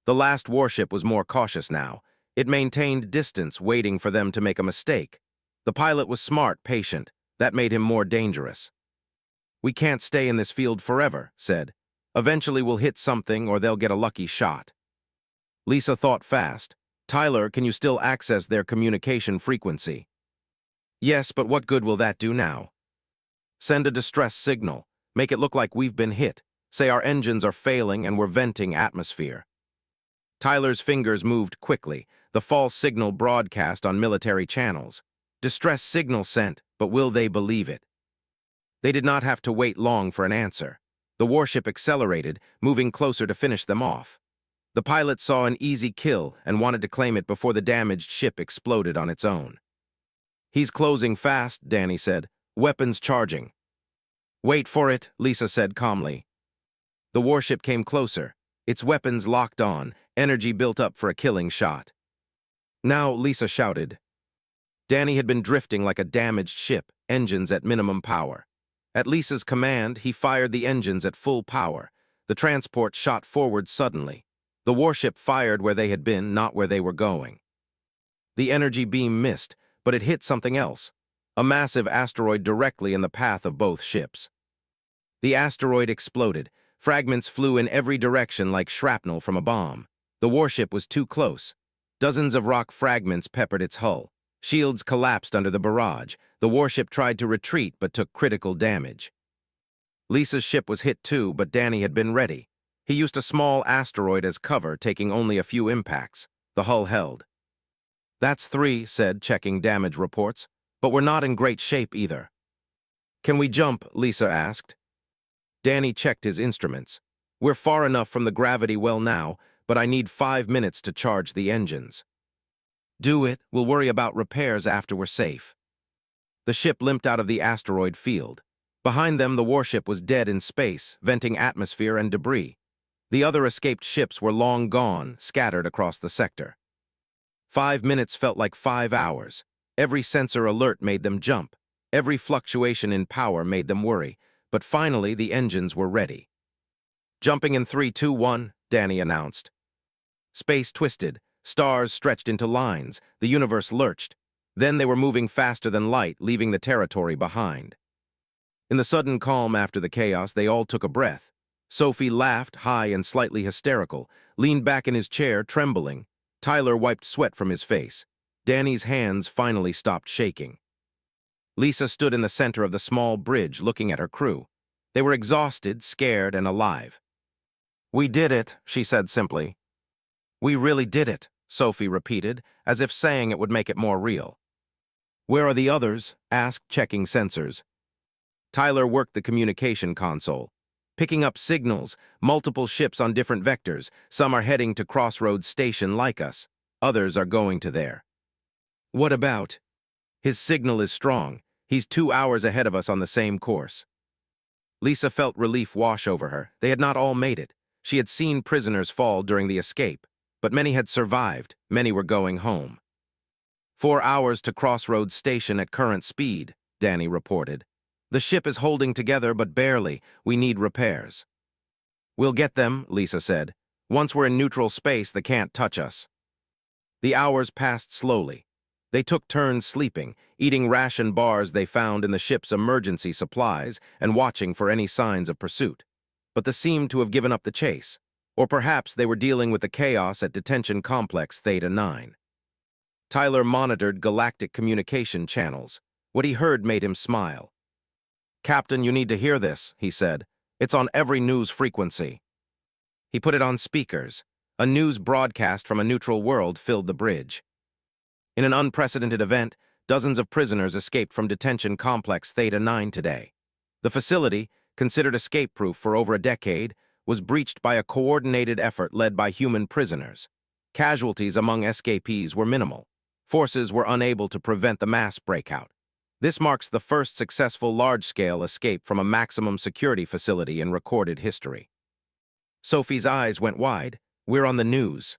A: The last warship was more cautious now. It maintained distance, waiting for them to make a mistake. The pilot was smart, patient. That made him more dangerous. "We can't stay in this field forever," said. "Eventually we'll hit something or they'll get a lucky shot." Lisa thought fast. "Tyler, can you still access their communication frequency?" "Yes, but what good will that do now?" "Send a distress signal. Make it look like we've been hit. Say our engines are failing and we're venting atmosphere." Tyler's fingers moved quickly. The false signal broadcast on military channels. Distress signal sent, but will they believe it? They did not have to wait long for an answer. The warship accelerated, moving closer to finish them off. The pilot saw an easy kill and wanted to claim it before the damaged ship exploded on its own. "He's closing fast," Danny said. "Weapons charging." "Wait for it," Lisa said calmly. The warship came closer. Its weapons locked on, energy built up for a killing shot. "Now," Lisa shouted. Danny had been drifting like a damaged ship, engines at minimum power. At Lisa's command, he fired the engines at full power. The transport shot forward suddenly. The warship fired where they had been, not where they were going. The energy beam missed, but it hit something else. A massive asteroid directly in the path of both ships. The asteroid exploded. Fragments flew in every direction like shrapnel from a bomb. The warship was too close. Dozens of rock fragments peppered its hull. Shields collapsed under the barrage. The warship tried to retreat but took critical damage. Lisa's ship was hit too, but Danny had been ready. He used a small asteroid as cover, taking only a few impacts. The hull held. "That's three," said, checking damage reports. "But we're not in great shape either." "Can we jump?" Lisa asked. Danny checked his instruments. "We're far enough from the gravity well now, but I need 5 minutes to charge the engines." "Do it. We'll worry about repairs after we're safe." The ship limped out of the asteroid field. Behind them, the warship was dead in space, venting atmosphere and debris. The other escaped ships were long gone, scattered across the sector. 5 minutes felt like 5 hours. Every sensor alert made them jump. Every fluctuation in power made them worry. But finally, the engines were ready. "Jumping in 3, 2, 1, Danny announced. Space twisted. Stars stretched into lines. The universe lurched. Then they were moving faster than light, leaving the territory behind. In the sudden calm after the chaos, they all took a breath. Sophie laughed, high and slightly hysterical, leaned back in his chair, trembling. Tyler wiped sweat from his face. Danny's hands finally stopped shaking. Lisa stood in the center of the small bridge, looking at her crew. They were exhausted, scared, and alive. "We did it," she said simply. "We really did it," Sophie repeated, as if saying it would make it more real. "Where are the others?" asked, checking sensors. Tyler worked the communication console. "Picking up signals, multiple ships on different vectors. Some are heading to Crossroads Station like us. Others are going to there." "What about?" "His signal is strong. He's 2 hours ahead of us on the same course." Lisa felt relief wash over her. They had not all made it. She had seen prisoners fall during the escape, but many had survived. Many were going home. 4 hours to Crossroads Station at current speed, Danny reported. "The ship is holding together, but barely. We need repairs." "We'll get them," Lisa said. "Once we're in neutral space, they can't touch us." The hours passed slowly. They took turns sleeping, eating ration bars they found in the ship's emergency supplies and watching for any signs of pursuit. But they seemed to have given up the chase. Or perhaps they were dealing with the chaos at Detention Complex Theta 9. Tyler monitored galactic communication channels. What he heard made him smile. "Captain, you need to hear this," he said. "It's on every news frequency." He put it on speakers. A news broadcast from a neutral world filled the bridge. In an unprecedented event, dozens of prisoners escaped from detention complex Theta 9 today. The facility, considered escape-proof for over a decade, was breached by a coordinated effort led by human prisoners. Casualties among escapees were minimal. Forces were unable to prevent the mass breakout. This marks the first successful large-scale escape from a maximum security facility in recorded history. Sophie's eyes went wide. "We're on the news."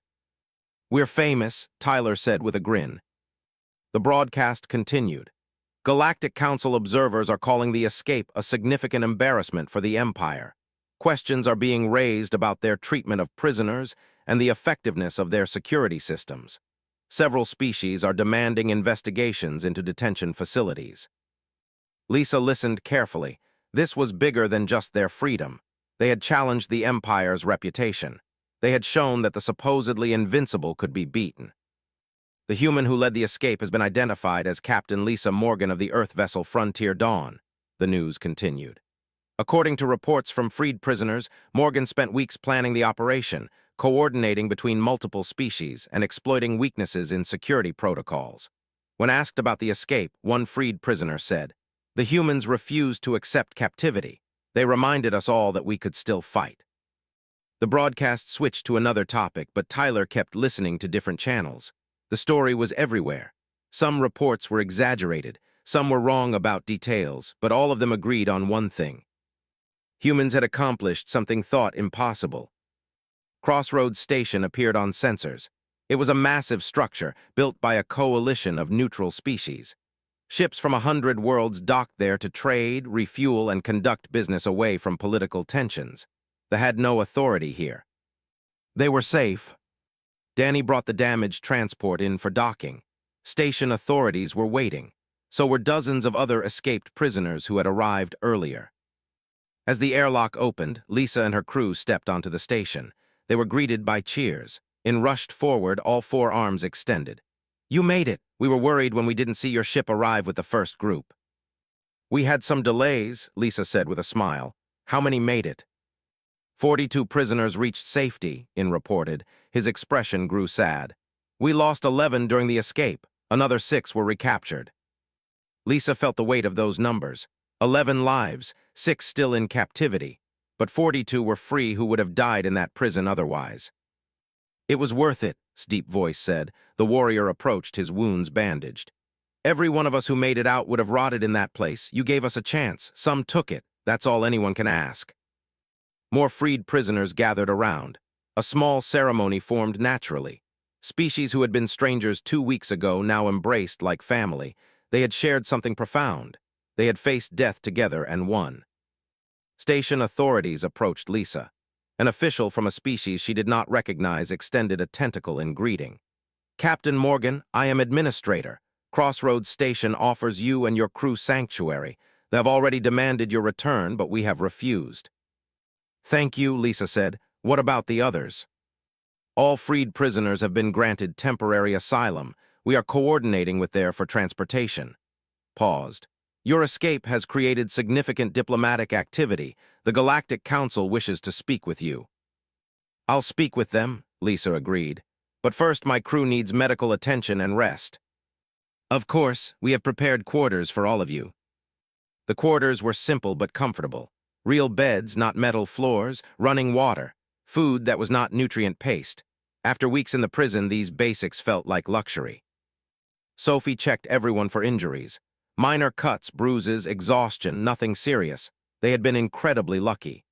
A: "We're famous," Tyler said with a grin. The broadcast continued. Galactic Council observers are calling the escape a significant embarrassment for the Empire. Questions are being raised about their treatment of prisoners and the effectiveness of their security systems. Several species are demanding investigations into detention facilities. Lisa listened carefully. This was bigger than just their freedom. They had challenged the Empire's reputation. They had shown that the supposedly invincible could be beaten. "The human who led the escape has been identified as Captain Lisa Morgan of the Earth vessel Frontier Dawn," the news continued. According to reports from freed prisoners, Morgan spent weeks planning the operation, coordinating between multiple species and exploiting weaknesses in security protocols. When asked about the escape, one freed prisoner said, "The humans refused to accept captivity. They reminded us all that we could still fight." The broadcast switched to another topic, but Tyler kept listening to different channels. The story was everywhere. Some reports were exaggerated, some were wrong about details, but all of them agreed on one thing. Humans had accomplished something thought impossible. Crossroads Station appeared on sensors. It was a massive structure built by a coalition of neutral species. Ships from 100 worlds docked there to trade, refuel, and conduct business away from political tensions. They had no authority here. They were safe. Danny brought the damaged transport in for docking. Station authorities were waiting. So were dozens of other escaped prisoners who had arrived earlier. As the airlock opened, Lisa and her crew stepped onto the station. They were greeted by cheers. In rushed forward, all four arms extended. "You made it. We were worried when we didn't see your ship arrive with the first group." "We had some delays," Lisa said with a smile. "How many made it?" 42 prisoners reached safety, In reported. His expression grew sad. "We lost 11 during the escape. Another 6 were recaptured." Lisa felt the weight of those numbers. 11 lives, 6 still in captivity, but 42 were free who would have died in that prison otherwise. "It was worth it," his deep voice said. The warrior approached, his wounds bandaged. "Every one of us who made it out would have rotted in that place. You gave us a chance. Some took it. That's all anyone can ask." More freed prisoners gathered around. A small ceremony formed naturally. Species who had been strangers 2 weeks ago now embraced like family. They had shared something profound. They had faced death together and won. Station authorities approached Lisa. An official from a species she did not recognize extended a tentacle in greeting. "Captain Morgan, I am administrator. Crossroads Station offers you and your crew sanctuary. They have already demanded your return, but we have refused." "Thank you," Lisa said. "What about the others?" "All freed prisoners have been granted temporary asylum. We are coordinating with there for transportation." Paused. "Your escape has created significant diplomatic activity. The Galactic Council wishes to speak with you." "I'll speak with them," Lisa agreed. "But first, my crew needs medical attention and rest." "Of course, we have prepared quarters for all of you." The quarters were simple but comfortable. Real beds, not metal floors, running water, food that was not nutrient-paced. After weeks in the prison, these basics felt like luxury. Sophie checked everyone for injuries. Minor cuts, bruises, exhaustion, nothing serious. They had been incredibly lucky.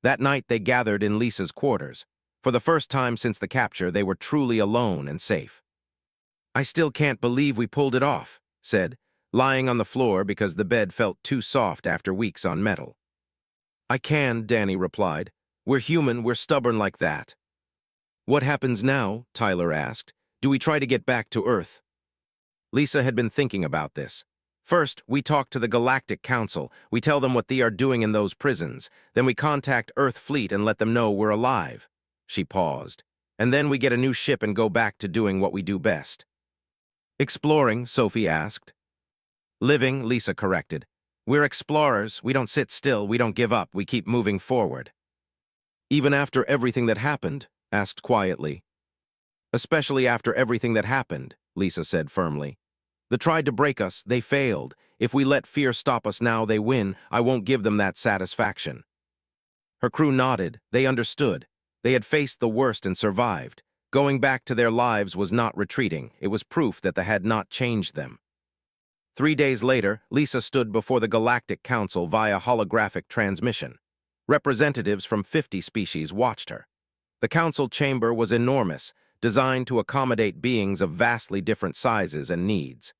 A: That night, they gathered in Lisa's quarters. For the first time since the capture, they were truly alone and safe. "I still can't believe we pulled it off," said, lying on the floor because the bed felt too soft after weeks on metal. "I can," Danny replied. "We're human, we're stubborn like that." "What happens now?" Tyler asked. "Do we try to get back to Earth?" Lisa had been thinking about this. "First, we talk to the Galactic Council. We tell them what they are doing in those prisons. Then we contact Earth Fleet and let them know we're alive." She paused. "And then we get a new ship and go back to doing what we do best." "Exploring?" Sophie asked. "Living," Lisa corrected. We're explorers, we don't sit still, we don't give up, we keep moving forward. Even after everything that happened? Asked quietly. Especially after everything that happened, Lisa said firmly. They tried to break us, they failed. If we let fear stop us now, they win. I won't give them that satisfaction. Her crew nodded. They understood. They had faced the worst and survived. Going back to their lives was not retreating. It was proof that they had not changed them. 3 days later, Lisa stood before the Galactic Council via holographic transmission. Representatives from 50 species watched her. The council chamber was enormous, designed to accommodate beings of vastly different sizes and needs.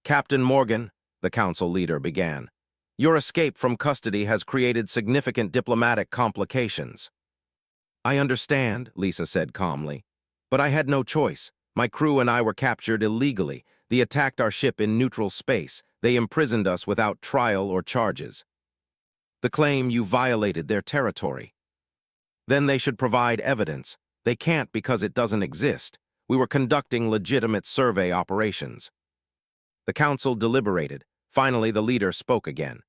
A: Captain Morgan, the council leader began, your escape from custody has created significant diplomatic complications. I understand, Lisa said calmly, but I had no choice. My crew and I were captured illegally. They attacked our ship in neutral space. They imprisoned us without trial or charges. They claim you violated their territory. Then they should provide evidence. They can't because it doesn't exist. We were conducting legitimate survey operations. The council deliberated. Finally, the leader spoke again.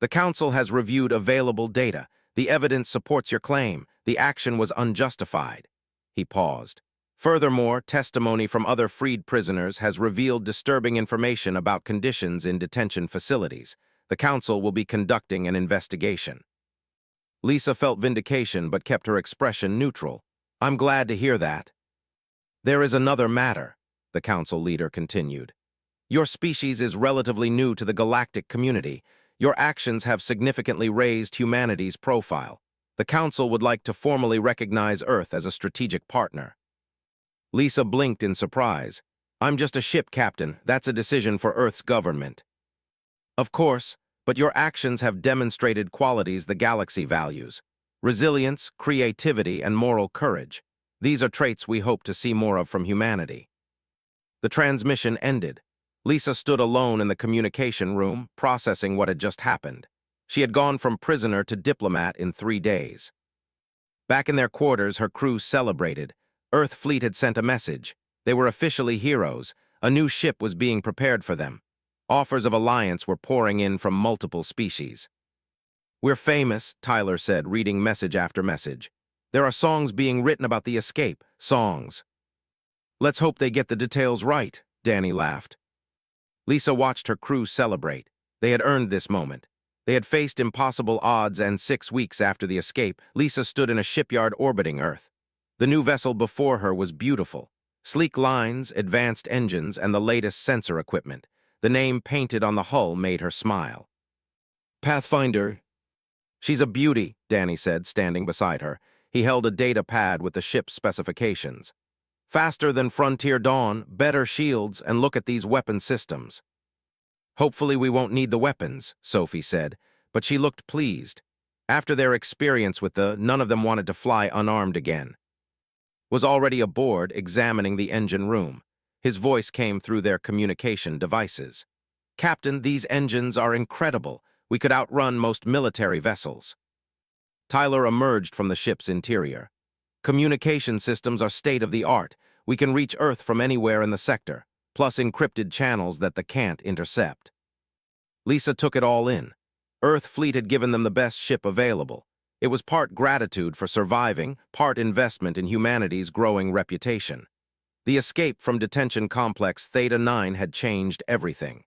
A: The council has reviewed available data. The evidence supports your claim. The action was unjustified. He paused. Furthermore, testimony from other freed prisoners has revealed disturbing information about conditions in detention facilities. The council will be conducting an investigation. Lisa felt vindication but kept her expression neutral. I'm glad to hear that. There is another matter, the council leader continued. Your species is relatively new to the galactic community. Your actions have significantly raised humanity's profile. The council would like to formally recognize Earth as a strategic partner. Lisa blinked in surprise. I'm just a ship captain. That's a decision for Earth's government. Of course, but your actions have demonstrated qualities the galaxy values. Resilience, creativity, and moral courage. These are traits we hope to see more of from humanity. The transmission ended. Lisa stood alone in the communication room, processing what had just happened. She had gone from prisoner to diplomat in 3 days. Back in their quarters, her crew celebrated. Earth Fleet had sent a message. They were officially heroes. A new ship was being prepared for them. Offers of alliance were pouring in from multiple species. We're famous, Tyler said, reading message after message. There are songs being written about the escape. Songs. Let's hope they get the details right, Danny laughed. Lisa watched her crew celebrate. They had earned this moment. They had faced impossible odds, and 6 weeks after the escape, Lisa stood in a shipyard orbiting Earth. The new vessel before her was beautiful. Sleek lines, advanced engines, and the latest sensor equipment. The name painted on the hull made her smile. Pathfinder. She's a beauty, Danny said, standing beside her. He held a data pad with the ship's specifications. Faster than Frontier Dawn, better shields, and look at these weapon systems. Hopefully we won't need the weapons, Sophie said, but she looked pleased. After their experience with none of them wanted to fly unarmed again. Was already aboard, examining the engine room. His voice came through their communication devices. Captain, these engines are incredible. We could outrun most military vessels. Tyler emerged from the ship's interior. Communication systems are state-of-the-art. We can reach Earth from anywhere in the sector, plus encrypted channels that they can't intercept. Lisa took it all in. Earth Fleet had given them the best ship available. It was part gratitude for surviving, part investment in humanity's growing reputation. The escape from detention complex Theta 9 had changed everything.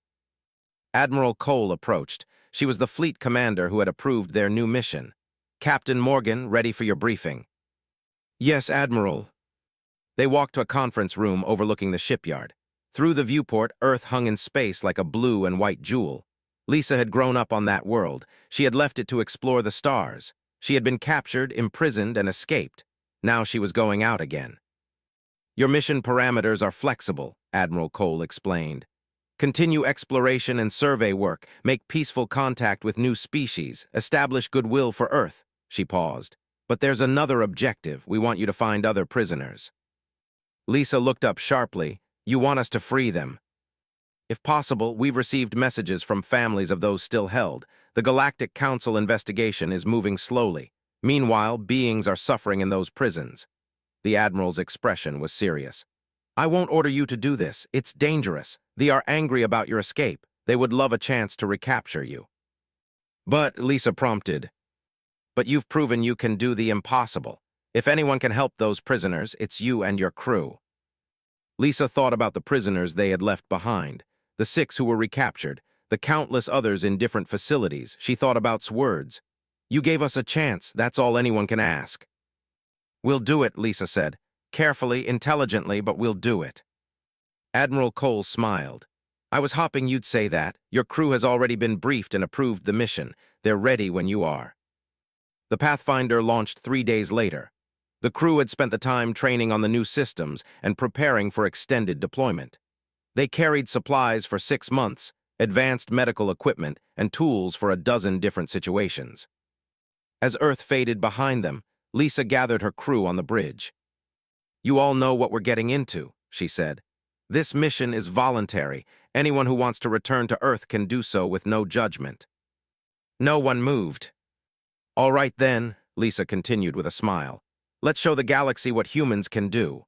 A: Admiral Cole approached. She was the fleet commander who had approved their new mission. Captain Morgan, ready for your briefing. Yes, Admiral. They walked to a conference room overlooking the shipyard. Through the viewport, Earth hung in space like a blue and white jewel. Lisa had grown up on that world. She had left it to explore the stars. She had been captured, imprisoned, and escaped. Now she was going out again. Your mission parameters are flexible, Admiral Cole explained. Continue exploration and survey work, make peaceful contact with new species, establish goodwill for Earth. She paused. But there's another objective. We want you to find other prisoners. Lisa looked up sharply. You want us to free them? If possible, we've received messages from families of those still held. The Galactic Council investigation is moving slowly. Meanwhile, beings are suffering in those prisons. The Admiral's expression was serious. I won't order you to do this. It's dangerous. They are angry about your escape. They would love a chance to recapture you. But, Lisa prompted, but you've proven you can do the impossible. If anyone can help those prisoners, it's you and your crew. Lisa thought about the prisoners they had left behind, the 6 who were recaptured, the countless others in different facilities. She thought about words. You gave us a chance, that's all anyone can ask. We'll do it, Lisa said. Carefully, intelligently, but we'll do it. Admiral Cole smiled. I was hoping you'd say that. Your crew has already been briefed and approved the mission. They're ready when you are. The Pathfinder launched 3 days later. The crew had spent the time training on the new systems and preparing for extended deployment. They carried supplies for 6 months, advanced medical equipment, and tools for a dozen different situations. As Earth faded behind them, Lisa gathered her crew on the bridge. You all know what we're getting into, she said. This mission is voluntary. Anyone who wants to return to Earth can do so with no judgment. No one moved. All right then, Lisa continued with a smile. Let's show the galaxy what humans can do.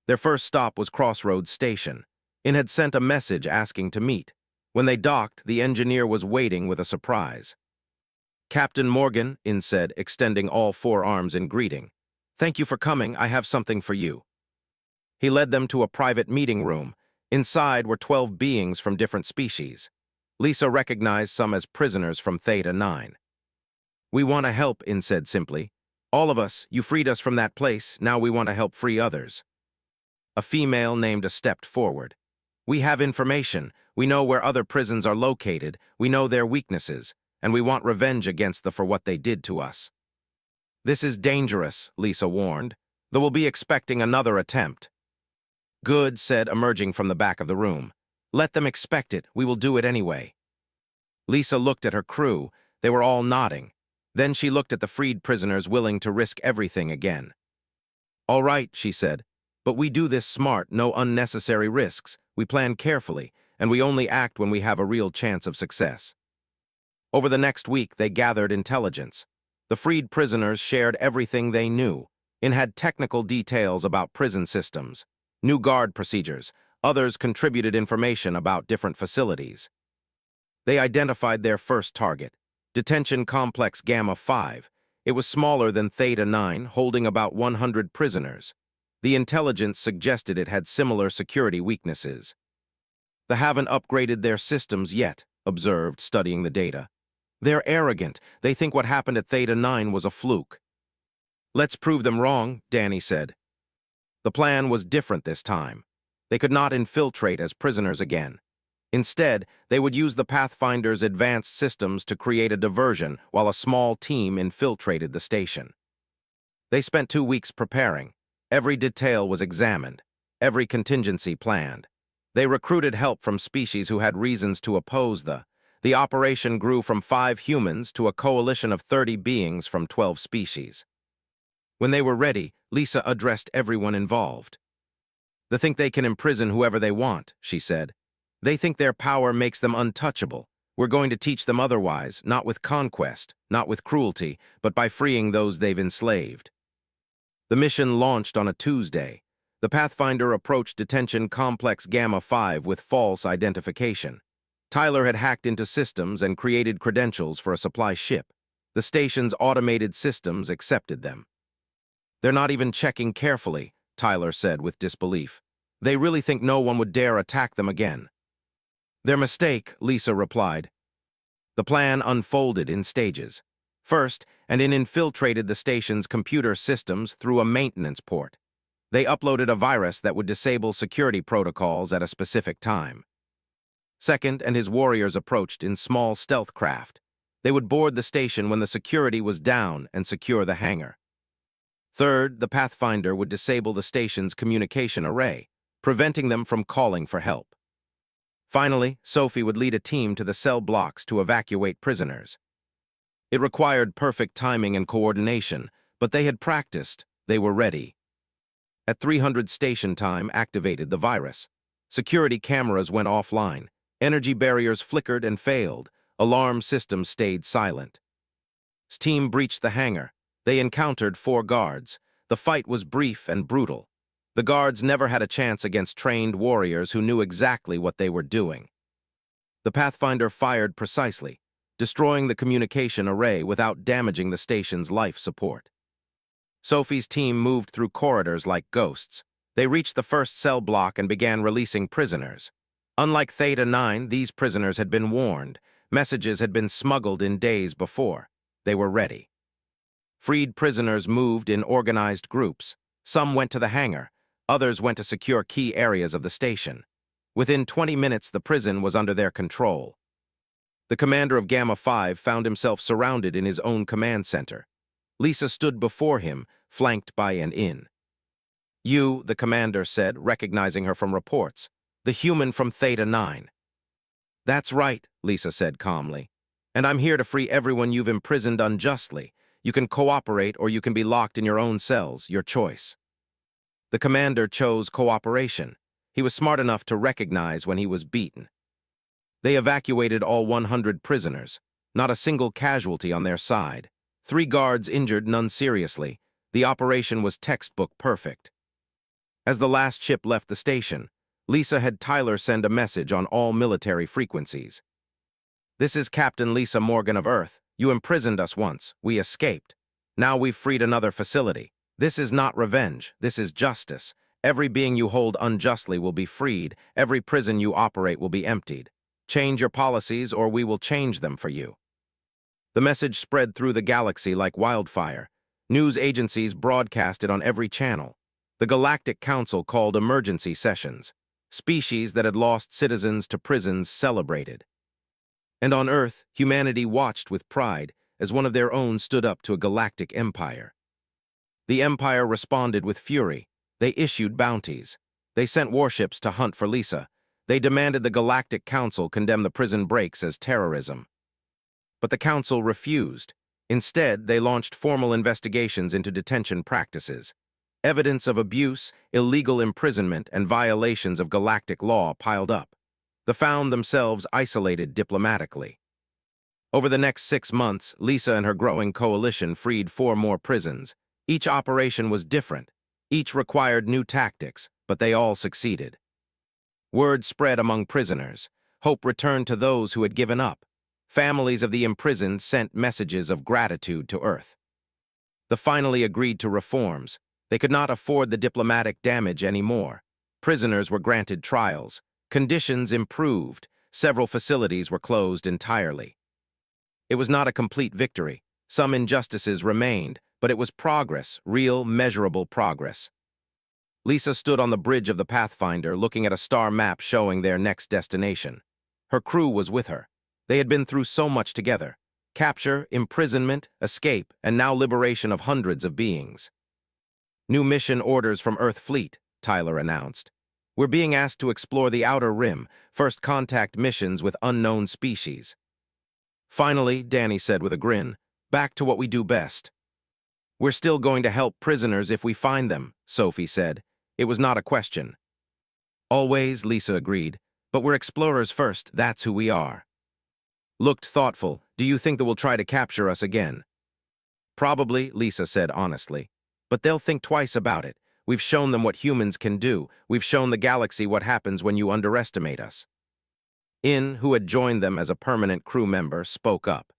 A: Their first stop was Crossroads Station. In had sent a message asking to meet. When they docked, the engineer was waiting with a surprise. Captain Morgan, In said, extending all 4 arms in greeting. Thank you for coming, I have something for you. He led them to a private meeting room. Inside were 12 beings from different species. Lisa recognized some as prisoners from Theta 9. We want to help, In said simply. All of us, you freed us from that place, now we want to help free others. A female named stepped forward. We have information, we know where other prisons are located, we know their weaknesses, and we want revenge against them for what they did to us. This is dangerous, Lisa warned. They will be expecting another attempt. Good, said, emerging from the back of the room. Let them expect it, we will do it anyway. Lisa looked at her crew, they were all nodding. Then she looked at the freed prisoners willing to risk everything again. All right, she said, but we do this smart, no unnecessary risks. We plan carefully, and we only act when we have a real chance of success. Over the next week, they gathered intelligence. The freed prisoners shared everything they knew. In had technical details about prison systems, new guard procedures. Others contributed information about different facilities. They identified their first target, Detention Complex Gamma 5. It was smaller than Theta 9, holding about 100 prisoners. The intelligence suggested it had similar security weaknesses. They haven't upgraded their systems yet, observed, studying the data. They're arrogant. They think what happened at Theta 9 was a fluke. Let's prove them wrong, Danny said. The plan was different this time. They could not infiltrate as prisoners again. Instead, they would use the Pathfinder's advanced systems to create a diversion while a small team infiltrated the station. They spent 2 weeks preparing. Every detail was examined, every contingency planned. They recruited help from species who had reasons to oppose the operation grew from 5 humans to a coalition of 30 beings from 12 species. When they were ready, Lisa addressed everyone involved. They think they can imprison whoever they want, she said. They think their power makes them untouchable. We're going to teach them otherwise, not with conquest, not with cruelty, but by freeing those they've enslaved. The mission launched on a Tuesday. The Pathfinder approached Detention Complex Gamma 5 with false identification. Tyler had hacked into systems and created credentials for a supply ship. The station's automated systems accepted them. They're not even checking carefully, Tyler said with disbelief. They really think no one would dare attack them again. Their mistake, Lisa replied. The plan unfolded in stages. First, and infiltrated the station's computer systems through a maintenance port. They uploaded a virus that would disable security protocols at a specific time. Second, and his warriors approached in small stealth craft. They would board the station when the security was down and secure the hangar. Third, the Pathfinder would disable the station's communication array, preventing them from calling for help. Finally, Sophie would lead a team to the cell blocks to evacuate prisoners. It required perfect timing and coordination, but they had practiced, they were ready. At 300 station time activated the virus. Security cameras went offline. Energy barriers flickered and failed. Alarm systems stayed silent. As team breached the hangar. They encountered 4 guards. The fight was brief and brutal. The guards never had a chance against trained warriors who knew exactly what they were doing. The Pathfinder fired precisely. destroying the communication array without damaging the station's life support. Sophie's team moved through corridors like ghosts. They reached the first cell block and began releasing prisoners. Unlike Theta 9, these prisoners had been warned. Messages had been smuggled in days before. They were ready. Freed prisoners moved in organized groups. Some went to the hangar. Others went to secure key areas of the station. Within 20 minutes, the prison was under their control. The commander of Gamma 5 found himself surrounded in his own command center. Lisa stood before him, flanked by an In. "You," the commander said, recognizing her from reports. "The human from Theta 9. "That's right," Lisa said calmly. "And I'm here to free everyone you've imprisoned unjustly. You can cooperate or you can be locked in your own cells, your choice." The commander chose cooperation. He was smart enough to recognize when he was beaten. They evacuated all 100 prisoners, not a single casualty on their side. 3 guards injured, none seriously. The operation was textbook perfect. As the last ship left the station, Lisa had Tyler send a message on all military frequencies. "This is Captain Lisa Morgan of Earth. You imprisoned us once. We escaped. Now we've freed another facility. This is not revenge. This is justice. Every being you hold unjustly will be freed. Every prison you operate will be emptied. Change your policies or we will change them for you." The message spread through the galaxy like wildfire. News agencies broadcast it on every channel. The Galactic Council called emergency sessions. Species that had lost citizens to prisons celebrated. And on Earth, humanity watched with pride as one of their own stood up to a galactic empire. The empire responded with fury. They issued bounties. They sent warships to hunt for Lisa. They demanded the Galactic Council condemn the prison breaks as terrorism. But the Council refused. Instead, they launched formal investigations into detention practices. Evidence of abuse, illegal imprisonment, and violations of galactic law piled up. They found themselves isolated diplomatically. Over the next 6 months, Lisa and her growing coalition freed 4 more prisons. Each operation was different. Each required new tactics, but they all succeeded. Word spread among prisoners. Hope returned to those who had given up. Families of the imprisoned sent messages of gratitude to Earth. They finally agreed to reforms. They could not afford the diplomatic damage anymore. Prisoners were granted trials. Conditions improved. Several facilities were closed entirely. It was not a complete victory. Some injustices remained, but it was progress, real, measurable progress. Lisa stood on the bridge of the Pathfinder, looking at a star map showing their next destination. Her crew was with her. They had been through so much together. Capture, imprisonment, escape, and now liberation of hundreds of beings. "New mission orders from Earth Fleet," Tyler announced. "We're being asked to explore the Outer Rim, first contact missions with unknown species." "Finally," Danny said with a grin, "back to what we do best." "We're still going to help prisoners if we find them," Sophie said. It was not a question. "Always," Lisa agreed, "but we're explorers first, that's who we are." Looked thoughtful. "Do you think they will try to capture us again?" "Probably," Lisa said honestly. "But they'll think twice about it. We've shown them what humans can do. We've shown the galaxy what happens when you underestimate us." In, who had joined them as a permanent crew member, spoke up.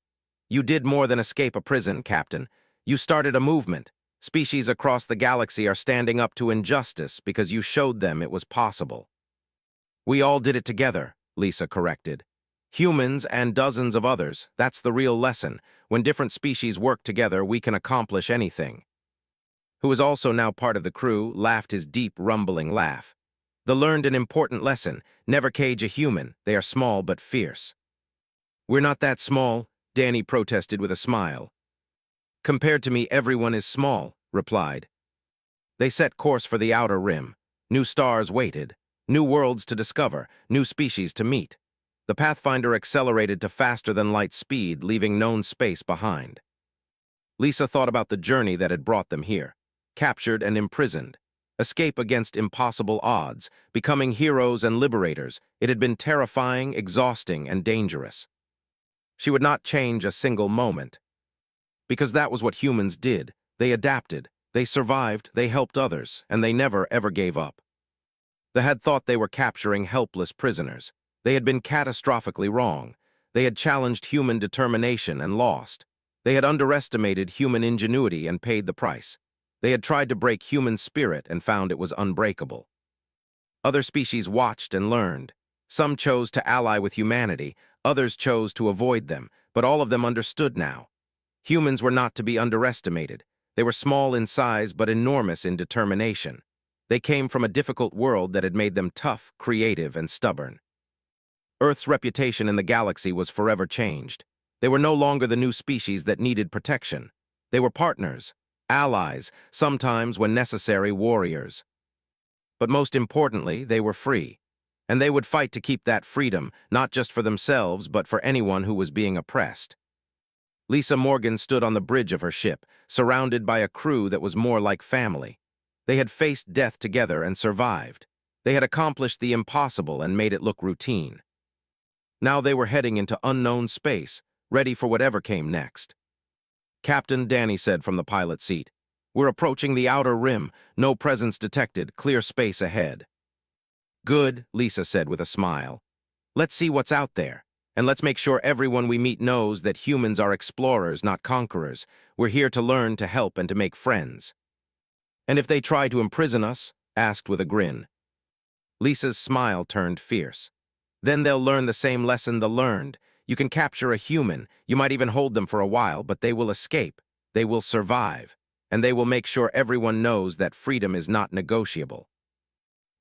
A: "You did more than escape a prison, Captain. You started a movement. Species across the galaxy are standing up to injustice because you showed them it was possible." "We all did it together," Lisa corrected. "Humans and dozens of others, that's the real lesson. When different species work together, we can accomplish anything." Who was also now part of the crew, laughed his deep, rumbling laugh. "They learned an important lesson. Never cage a human. They are small but fierce." "We're not that small," Danny protested with a smile. "Compared to me, everyone is small," replied. They set course for the Outer Rim. New stars waited. New worlds to discover. New species to meet. The Pathfinder accelerated to faster-than-light speed, leaving known space behind. Lisa thought about the journey that had brought them here. Captured and imprisoned. Escape against impossible odds. Becoming heroes and liberators. It had been terrifying, exhausting, and dangerous. She would not change a single moment. Because that was what humans did. They adapted. They survived. They helped others. And they never, ever gave up. They had thought they were capturing helpless prisoners. They had been catastrophically wrong. They had challenged human determination and lost. They had underestimated human ingenuity and paid the price. They had tried to break human spirit and found it was unbreakable. Other species watched and learned. Some chose to ally with humanity, others chose to avoid them, but all of them understood now. Humans were not to be underestimated. They were small in size but enormous in determination. They came from a difficult world that had made them tough, creative, and stubborn. Earth's reputation in the galaxy was forever changed. They were no longer the new species that needed protection. They were partners, allies, sometimes, when necessary, warriors. But most importantly, they were free. And they would fight to keep that freedom, not just for themselves, but for anyone who was being oppressed. Lisa Morgan stood on the bridge of her ship, surrounded by a crew that was more like family. They had faced death together and survived. They had accomplished the impossible and made it look routine. Now they were heading into unknown space, ready for whatever came next. "Captain," Danny said from the pilot's seat, "we're approaching the outer rim. No presence detected. Clear space ahead." "Good," Lisa said with a smile. "Let's see what's out there. And let's make sure everyone we meet knows that humans are explorers, not conquerors. We're here to learn, to help, and to make friends." "And if they try to imprison us?" asked with a grin. Lisa's smile turned fierce. "Then they'll learn the same lesson they learned. You can capture a human, you might even hold them for a while, but they will escape. They will survive. And they will make sure everyone knows that freedom is not negotiable."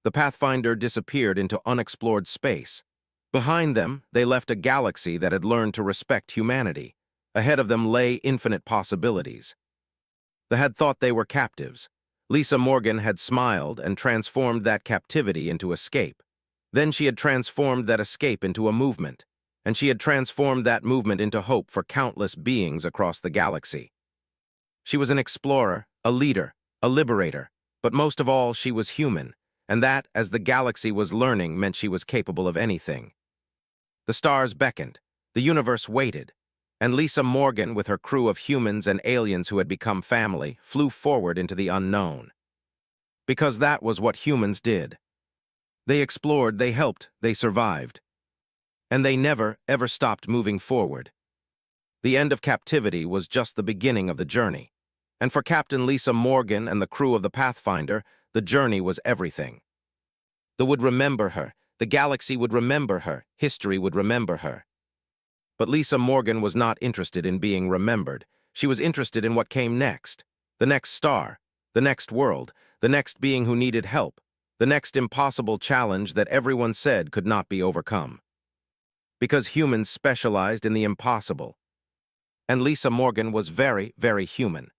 A: The Pathfinder disappeared into unexplored space. Behind them, they left a galaxy that had learned to respect humanity. Ahead of them lay infinite possibilities. They had thought they were captives. Lisa Morgan had smiled and transformed that captivity into escape. Then she had transformed that escape into a movement. And she had transformed that movement into hope for countless beings across the galaxy. She was an explorer, a leader, a liberator, but most of all, she was human, and that, as the galaxy was learning, meant she was capable of anything. The stars beckoned, the universe waited, and Lisa Morgan, with her crew of humans and aliens who had become family, flew forward into the unknown. Because that was what humans did. They explored, they helped, they survived. And they never, ever stopped moving forward. The end of captivity was just the beginning of the journey. And for Captain Lisa Morgan and the crew of the Pathfinder, the journey was everything. They would remember her. The galaxy would remember her. History would remember her. But Lisa Morgan was not interested in being remembered. She was interested in what came next. The next star, the next world, the next being who needed help, the next impossible challenge that everyone said could not be overcome. Because humans specialized in the impossible. And Lisa Morgan was very, very human.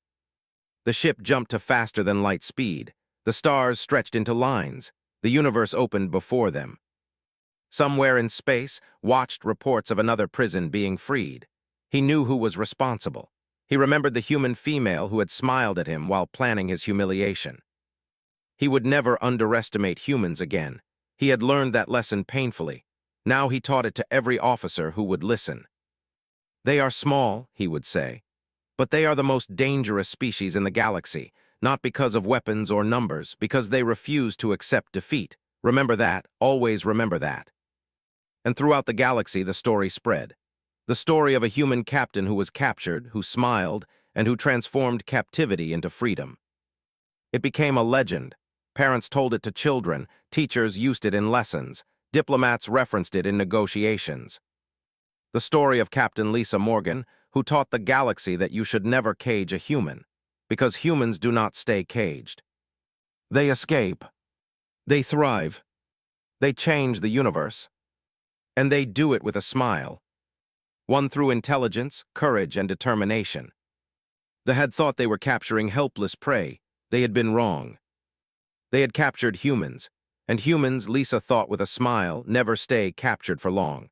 A: The ship jumped to faster than light speed. The stars stretched into lines. The universe opened before them. Somewhere in space, watched reports of another prison being freed. He knew who was responsible. He remembered the human female who had smiled at him while planning his humiliation. He would never underestimate humans again. He had learned that lesson painfully. Now he taught it to every officer who would listen. "They are small," he would say, "but they are the most dangerous species in the galaxy, not because of weapons or numbers, because they refuse to accept defeat. Remember that, always remember that." And throughout the galaxy, the story spread. The story of a human captain who was captured, who smiled, and who transformed captivity into freedom. It became a legend. Parents told it to children, teachers used it in lessons, diplomats referenced it in negotiations. The story of Captain Lisa Morgan, who taught the galaxy that you should never cage a human, because humans do not stay caged. They escape. They thrive. They change the universe. And they do it with a smile. One through intelligence, courage, and determination. They had thought they were capturing helpless prey. They had been wrong. They had captured humans, and humans, Lisa thought with a smile, never stay captured for long.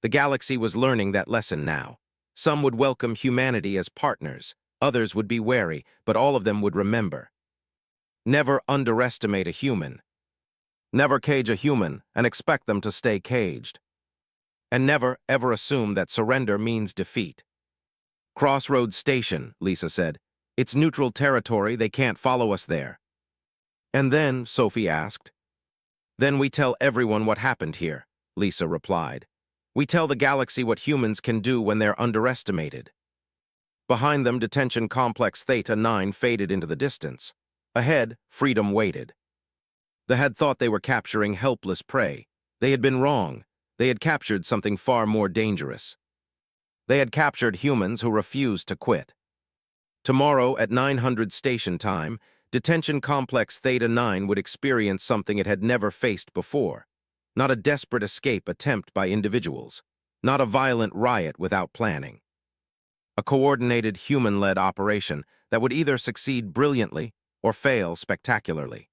A: The galaxy was learning that lesson now. Some would welcome humanity as partners, others would be wary, but all of them would remember. Never underestimate a human. Never cage a human and expect them to stay caged. And never, ever assume that surrender means defeat. "Crossroads Station," Lisa said. "It's neutral territory, they can't follow us there." "And then," Sophie asked. "Then we tell everyone what happened here," Lisa replied. We tell the galaxy what humans can do when they're underestimated. Behind them, Detention Complex Theta 9 faded into the distance. Ahead, freedom waited. They had thought they were capturing helpless prey. They had been wrong. They had captured something far more dangerous. They had captured humans who refused to quit. Tomorrow, at 900 station time, Detention Complex Theta 9 would experience something it had never faced before. Not a desperate escape attempt by individuals. Not a violent riot without planning. A coordinated human-led operation that would either succeed brilliantly or fail spectacularly.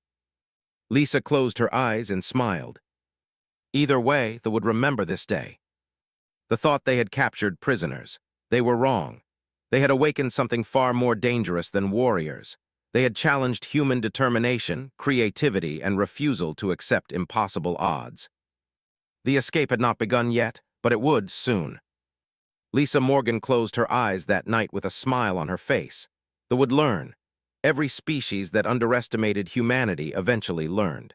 A: Lisa closed her eyes and smiled. Either way, they would remember this day. The thought they had captured prisoners. They were wrong. They had awakened something far more dangerous than warriors. They had challenged human determination, creativity, and refusal to accept impossible odds. The escape had not begun yet, but it would soon. Lisa Morgan closed her eyes that night with a smile on her face. They would learn. Every species that underestimated humanity eventually learned.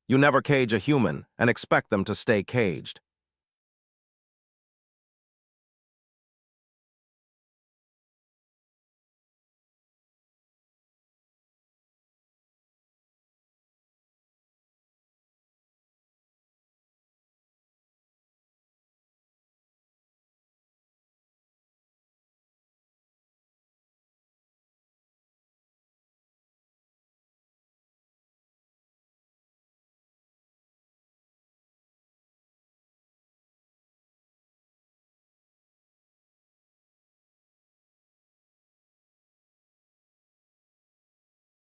A: You never cage a human and expect them to stay caged.